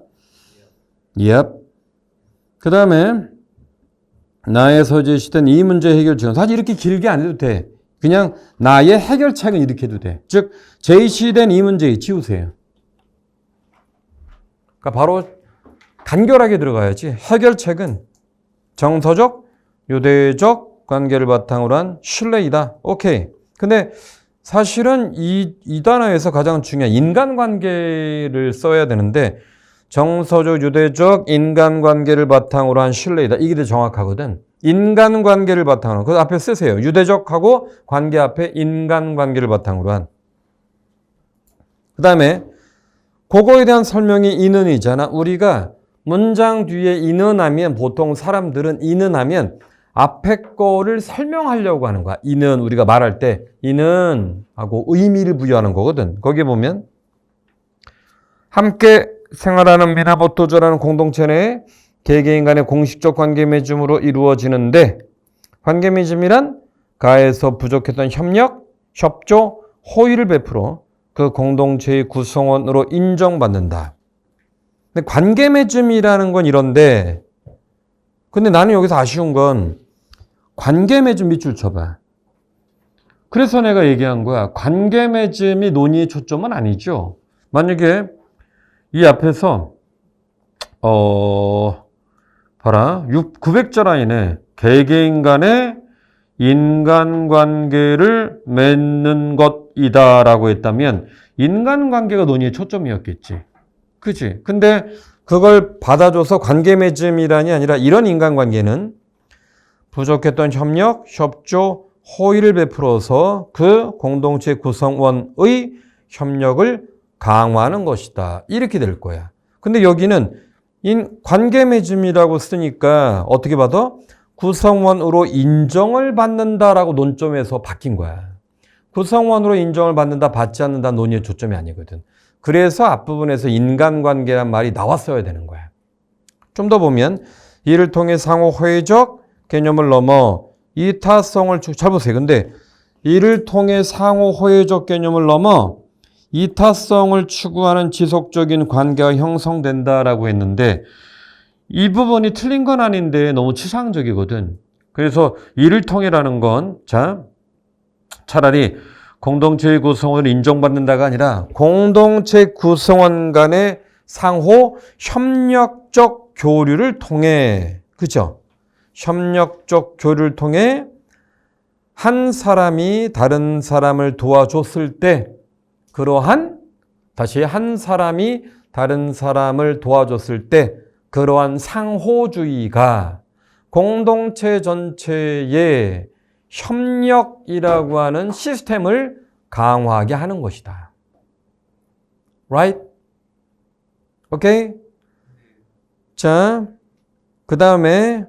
Yep. 그 다음에 나에서 제시된 이 문제 해결 지원. 사실 이렇게 길게 안 해도 돼. 그냥 나의 해결책은 이렇게 해도 돼. 즉 제시된 이 문제 지우세요. 그러니까 바로 간결하게 들어가야지. 해결책은 정서적, 유대적 관계를 바탕으로 한 신뢰이다. 오케이. 근데 사실은 이 단어에서 가장 중요한 인간관계를 써야 되는데 정서적, 유대적 인간관계를 바탕으로 한 신뢰이다. 이게 더 정확하거든. 인간관계를 바탕으로. 그 앞에 쓰세요. 유대적하고 관계 앞에 인간관계를 바탕으로 한. 그 다음에 그거에 대한 설명이 인은이잖아. 우리가 문장 뒤에 인은하면 보통 사람들은 인은하면 앞에 거를 설명하려고 하는 거야. 인은 우리가 말할 때 인은 하고 의미를 부여하는 거거든. 거기 보면 함께 생활하는 미나보토조라는 공동체 내에 개개인 간의 공식적 관계 맺음으로 이루어지는데 관계 맺음이란 가에서 부족했던 협력, 협조, 호의를 베풀어 그 공동체의 구성원으로 인정받는다. 근데 관계 맺음이라는 건 이런데 근데 나는 여기서 아쉬운 건 관계 맺음 밑줄 쳐봐. 그래서 내가 얘기한 거야. 관계 맺음이 논의의 초점은 아니죠. 만약에 이 앞에서 봐라. 900자 라인에 개개인 간의 인간관계를 맺는 것이다라고 했다면 인간관계가 논의의 초점이었겠지. 그치? 근데 그걸 받아줘서 관계 맺음이란이 아니라 이런 인간관계는 부족했던 협력, 협조, 호의를 베풀어서 그 공동체 구성원의 협력을 강화하는 것이다. 이렇게 될 거야. 근데 여기는 관계 맺음이라고 쓰니까 어떻게 받아? 구성원으로 인정을 받는다라고 논점에서 바뀐 거야. 구성원으로 인정을 받는다, 받지 않는다 논의의 초점이 아니거든. 그래서 앞부분에서 인간관계란 말이 나왔어야 되는 거야. 좀 더 보면 이를 통해 상호 호의적 개념을 넘어 이타성을 잘 보세요. 근데 이를 통해 상호 호의적 개념을 넘어 이타성을 추구하는 지속적인 관계가 형성된다라고 했는데 이 부분이 틀린 건 아닌데 너무 추상적이거든. 그래서 이를 통해라는 건 차라리 공동체의 구성원을 인정받는다가 아니라 공동체 구성원 간의 상호 협력적 교류를 통해, 그죠? 협력적 교류를 통해 한 사람이 다른 사람을 도와줬을 때 그러한 다시 한 사람이 다른 사람을 도와줬을 때 그러한 상호주의가 공동체 전체의 협력이라고 하는 시스템을 강화하게 하는 것이다. Right? 오케이? 자, 그 다음에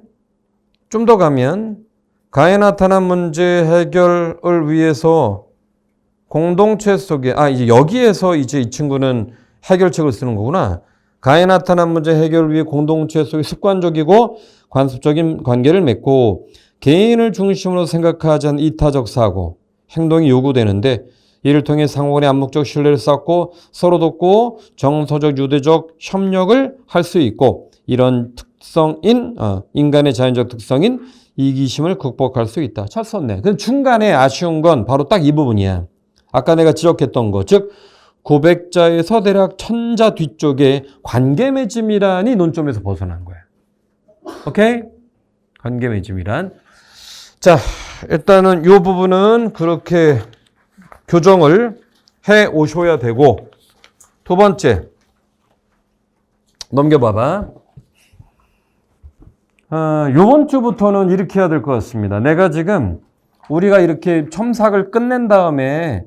좀 더 가면 가에 나타난 문제 해결을 위해서 공동체 속에 이제 여기에서 이제 이 친구는 해결책을 쓰는 거구나. 가에 나타난 문제 해결을 위해 공동체 속에 습관적이고 관습적인 관계를 맺고 개인을 중심으로 생각하지 않은 이타적 사고, 행동이 요구되는데 이를 통해 상호 간의 암묵적 신뢰를 쌓고 서로 돕고 정서적 유대적 협력을 할 수 있고 이런 특성인 인간의 자연적 특성인 이기심을 극복할 수 있다. 잘 썼네. 근데 중간에 아쉬운 건 바로 딱 이 부분이야. 아까 내가 지적했던 거. 즉 고백자에서 대략 천자 뒤쪽에 관계 맺음이란이 논점에서 벗어난 거야. 오케이? 관계 맺음이란. 자, 일단은 이 부분은 그렇게 교정을 해 오셔야 되고, 두 번째 넘겨봐봐. 요번 주부터는 이렇게 해야 될 것 같습니다. 내가 지금 우리가 이렇게 첨삭을 끝낸 다음에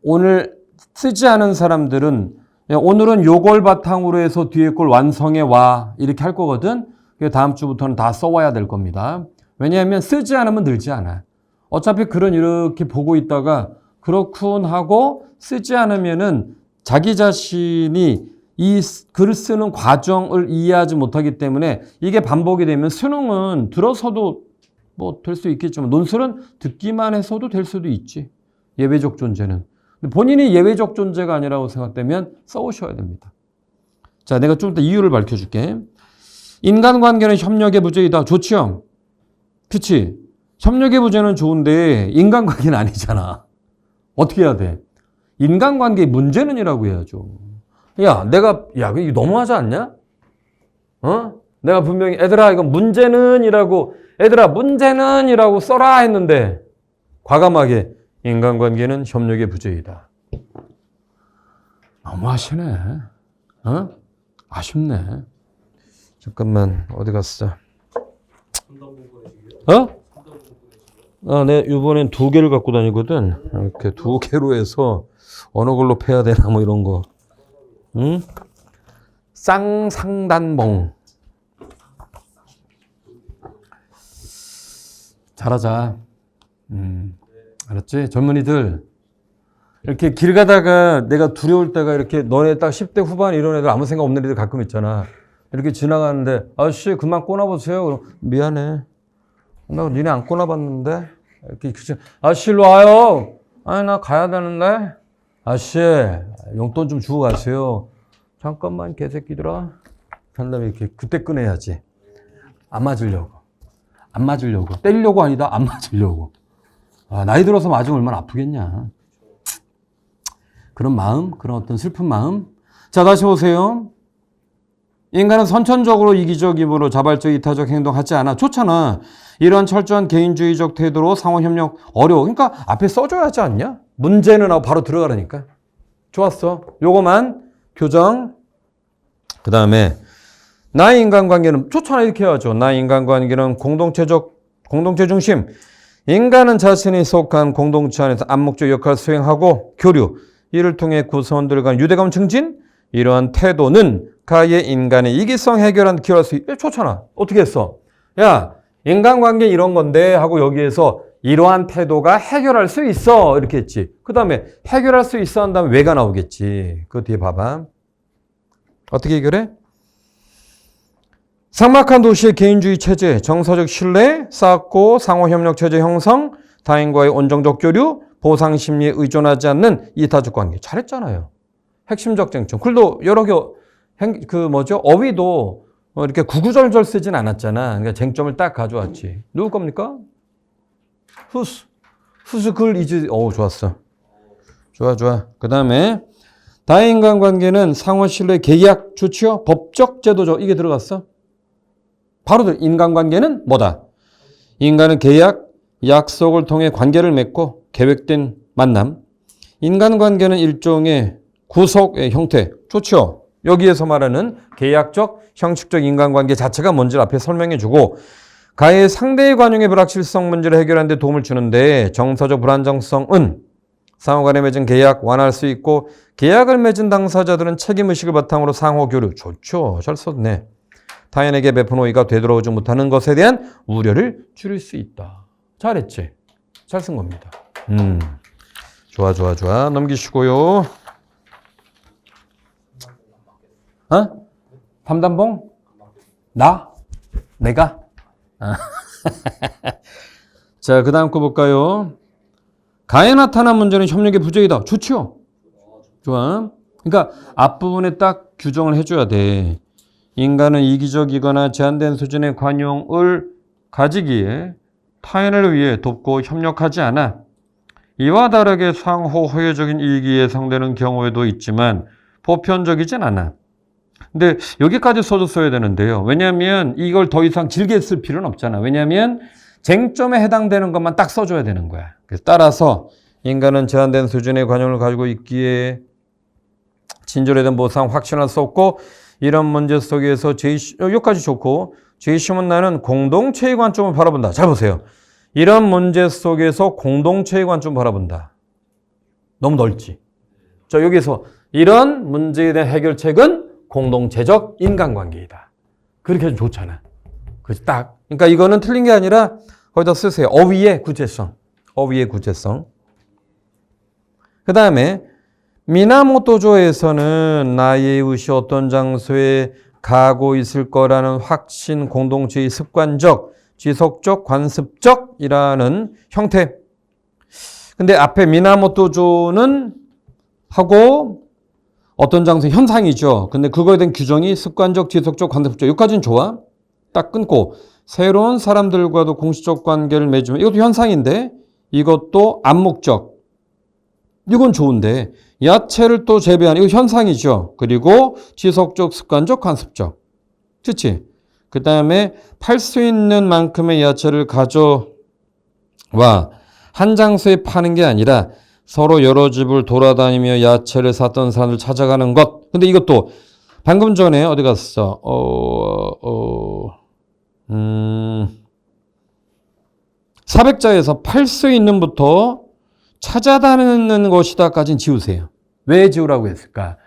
오늘 쓰지 않은 사람들은 오늘은 요걸 바탕으로 해서 뒤에 걸 완성해 와 이렇게 할 거거든. 다음 주부터는 다 써와야 될 겁니다. 왜냐하면 쓰지 않으면 늘지 않아. 어차피 글은 이렇게 보고 있다가 그렇군 하고 쓰지 않으면은 자기 자신이 이 글을 쓰는 과정을 이해하지 못하기 때문에 이게 반복이 되면 수능은 들어서도 뭐 될 수 있겠지만 논술은 듣기만 해서도 될 수도 있지. 예외적 존재는. 본인이 예외적 존재가 아니라고 생각되면 써오셔야 됩니다. 자, 내가 좀 더 이유를 밝혀줄게. 인간관계는 협력의 부재이다. 좋지요? 그치? 협력의 부재는 좋은데 인간관계는 아니잖아. 어떻게 해야 돼? 인간관계의 문제는이라고 해야죠. 야, 이거 너무하지 않냐? 내가 분명히 얘들아 이거 문제는이라고 써라 했는데 과감하게 인간관계는 협력의 부재이다. 너무하시네. 아쉽네. 잠깐만 어디 갔어? 내 이번엔 2개를 갖고 다니거든. 이렇게 2개로 해서 어느 걸로 패야 되나 뭐 이런 거. 응? 쌍상단봉. 잘하자. 알았지? 젊은이들. 이렇게 길 가다가 내가 두려울 때가 이렇게 너네 딱 10대 후반 이런 애들 아무 생각 없는 애들 가끔 있잖아. 이렇게 지나가는데 아저씨 그만 꼬나보세요. 그럼 미안해. 나 니네 안 꼬나봤는데. 이렇게 아저씨 일로 와요. 아니 나 가야 되는데. 아저씨 용돈 좀 주고 가세요. 잠깐만 개새끼들아. 한 다음에 이렇게 그때 꺼내야지. 안 맞으려고. 때리려고 아니다. 안 맞으려고. 나이 들어서 맞으면 얼마나 아프겠냐. 그런 마음, 그런 어떤 슬픈 마음. 자, 다시 보세요. 인간은 선천적으로 이기적이므로 자발적 이타적 행동하지 않아. 좋잖아. 이런 철저한 개인주의적 태도로 상호협력 어려워. 그러니까 앞에 써줘야 하지 않냐? 문제는 하고 바로 들어가라니까. 좋았어. 요거만 교정. 그 다음에 나의 인간관계는 좋잖아. 이렇게 해야죠. 나의 인간관계는 공동체 중심. 인간은 자신이 속한 공동체 안에서 암묵적 역할을 수행하고 교류. 이를 통해 구성원들 간 유대감 증진. 이러한 태도는 가의 인간의 이기성 해결한 기여할 수 있다. 좋잖아. 어떻게 했어? 야, 인간관계 이런 건데 하고 여기에서 이러한 태도가 해결할 수 있어. 이렇게 했지. 그 다음에 해결할 수 있어 한 다음에 왜가 나오겠지. 그 뒤에 봐봐. 어떻게 해결해? 삭막한 도시의 개인주의 체제, 정서적 신뢰 쌓고 상호협력 체제 형성, 타인과의 온정적 교류, 보상심리에 의존하지 않는 이타적 관계. 잘했잖아요. 핵심적 쟁점. 글도 여러 개, 어휘도 이렇게 구구절절 쓰진 않았잖아. 그러니까 쟁점을 딱 가져왔지. 누구 겁니까? 후스 글 이즈, 좋았어. 좋아. 그 다음에, 다인간 관계는 상호 신뢰 계약 좋지요? 법적 제도죠. 이게 들어갔어? 바로 인간관계는 뭐다? 인간은 계약, 약속을 통해 관계를 맺고 계획된 만남. 인간관계는 일종의 구속의 형태. 좋죠? 여기에서 말하는 계약적, 형식적 인간관계 자체가 뭔지를 앞에 설명해주고 가해 상대의 관용의 불확실성 문제를 해결하는 데 도움을 주는데 정서적 불안정성은 상호간에 맺은 계약 완화할 수 있고 계약을 맺은 당사자들은 책임의식을 바탕으로 상호 교류 좋죠. 잘 썼네. 타인에게 베푼 호의가 되돌아오지 못하는 것에 대한 우려를 줄일 수 있다. 잘했지? 잘 쓴 겁니다. 좋아. 넘기시고요. 담담봉? 나? 내가? 자, 그 다음 거 볼까요? 가해 나타난 문제는 협력의 부재이다. 좋죠? 좋아. 그러니까 앞부분에 딱 규정을 해줘야 돼. 인간은 이기적이거나 제한된 수준의 관용을 가지기에 타인을 위해 돕고 협력하지 않아. 이와 다르게 상호 호혜적인 이익이 예상되는 경우에도 있지만 보편적이진 않아. 근데 여기까지 써줬어야 되는데요. 왜냐하면 이걸 더 이상 길게 쓸 필요는 없잖아. 왜냐하면 쟁점에 해당되는 것만 딱 써줘야 되는 거야. 그래서 따라서 인간은 제한된 수준의 관용을 가지고 있기에 진절에 대한 보상 확신할 수 없고 이런 문제 속에서 여기까지 좋고 제시문 나는 공동체의 관점을 바라본다. 잘 보세요. 이런 문제 속에서 공동체의 관점을 바라본다. 너무 넓지? 자, 여기서 이런 문제에 대한 해결책은 공동체적 인간관계이다. 그렇게 해도 좋잖아. 그래서 딱. 그러니까 이거는 틀린 게 아니라 거기다 쓰세요. 어휘의 구체성. 어휘의 구체성. 그 다음에 미나모토조에서는 나의 이웃이 어떤 장소에 가고 있을 거라는 확신, 공동체의 습관적, 지속적, 관습적이라는 형태. 근데 앞에 미나모토조는 하고 어떤 장소 현상이죠. 근데 그거에 대한 규정이 습관적, 지속적, 관습적. 여기까지는 좋아. 딱 끊고 새로운 사람들과도 공식적 관계를 맺으면 이것도 현상인데 이것도 암묵적. 이건 좋은데 야채를 또 재배하는 이거 현상이죠. 그리고 지속적, 습관적, 관습적. 그렇지? 그 다음에 팔 수 있는 만큼의 야채를 가져와 한 장소에 파는 게 아니라 서로 여러 집을 돌아다니며 야채를 샀던 사람을 찾아가는 것. 근데 이것도 방금 전에 어디 갔어? 400자에서 팔 수 있는부터 찾아다니는 것이다까지는 지우세요. 왜 지우라고 했을까?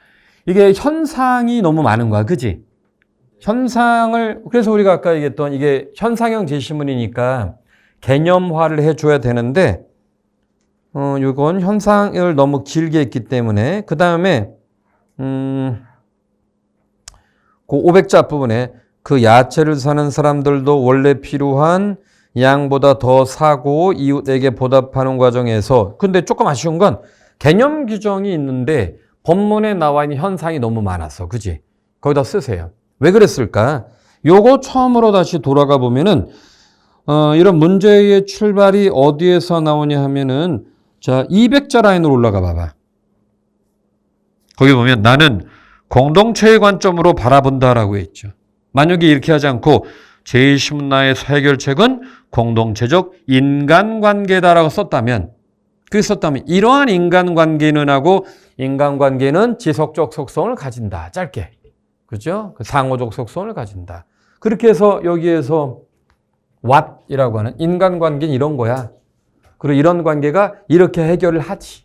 이게 현상이 너무 많은 거야. 그지? 현상을, 그래서 우리가 아까 얘기했던 이게 현상형 제시문이니까 개념화를 해줘야 되는데, 이건 현상을 너무 길게 했기 때문에, 그 다음에, 그 500자 부분에 그 야채를 사는 사람들도 원래 필요한 양보다 더 사고 이웃에게 보답하는 과정에서 근데 조금 아쉬운 건 개념 규정이 있는데 본문에 나와 있는 현상이 너무 많았어. 그지? 거기다 쓰세요. 왜 그랬을까? 요거 처음으로 다시 돌아가 보면은 이런 문제의 출발이 어디에서 나오냐 하면은 자 200자 라인으로 올라가 봐봐. 거기 보면 나는 공동체의 관점으로 바라본다라고 했죠. 만약에 이렇게 하지 않고 제20문화의 해결책은 공동체적 인간관계다라고 썼다면 이러한 인간관계는 하고 인간관계는 지속적 속성을 가진다. 짧게. 그죠? 상호적 속성을 가진다. 그렇게 해서 여기에서 what이라고 하는 인간관계는 이런 거야. 그리고 이런 관계가 이렇게 해결을 하지.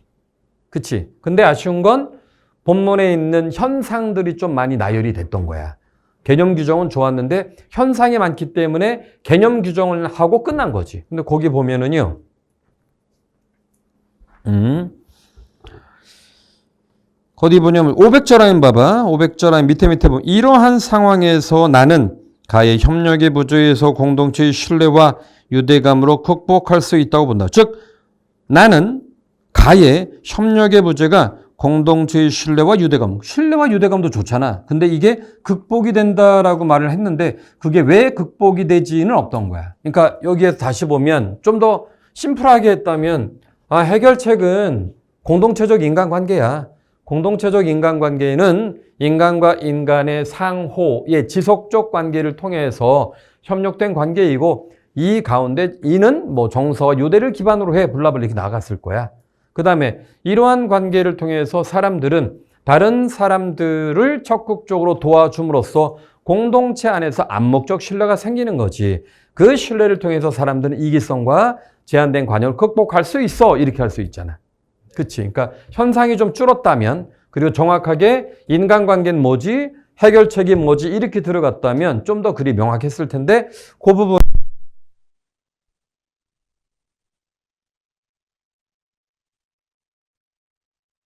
그치? 근데 아쉬운 건 본문에 있는 현상들이 좀 많이 나열이 됐던 거야. 개념 규정은 좋았는데 현상이 많기 때문에 개념 규정을 하고 끝난 거지. 근데 거기 보면은요. 어디 보냐면 500자 라인 봐봐. 500자 라인 밑에 보면 이러한 상황에서 나는 가해 협력의 부재에서 공동체의 신뢰와 유대감으로 극복할 수 있다고 본다. 즉 나는 가해 협력의 부재가 공동체의 신뢰와 유대감도 좋잖아. 근데 이게 극복이 된다라고 말을 했는데 그게 왜 극복이 되지는 없던 거야. 그러니까 여기에서 다시 보면 좀 더 심플하게 했다면 해결책은 공동체적 인간관계야. 공동체적 인간관계는 인간과 인간의 상호의 지속적 관계를 통해서 협력된 관계이고 이 가운데 이는 뭐 정서와 유대를 기반으로 해 블라블라 이렇게 나갔을 거야. 그 다음에 이러한 관계를 통해서 사람들은 다른 사람들을 적극적으로 도와줌으로써 공동체 안에서 암묵적 신뢰가 생기는 거지. 그 신뢰를 통해서 사람들은 이기성과 제한된 관용을 극복할 수 있어. 이렇게 할 수 있잖아. 그치? 그러니까 현상이 좀 줄었다면, 그리고 정확하게 인간관계는 뭐지? 해결책이 뭐지? 이렇게 들어갔다면 좀 더 글이 명확했을 텐데, 그 부분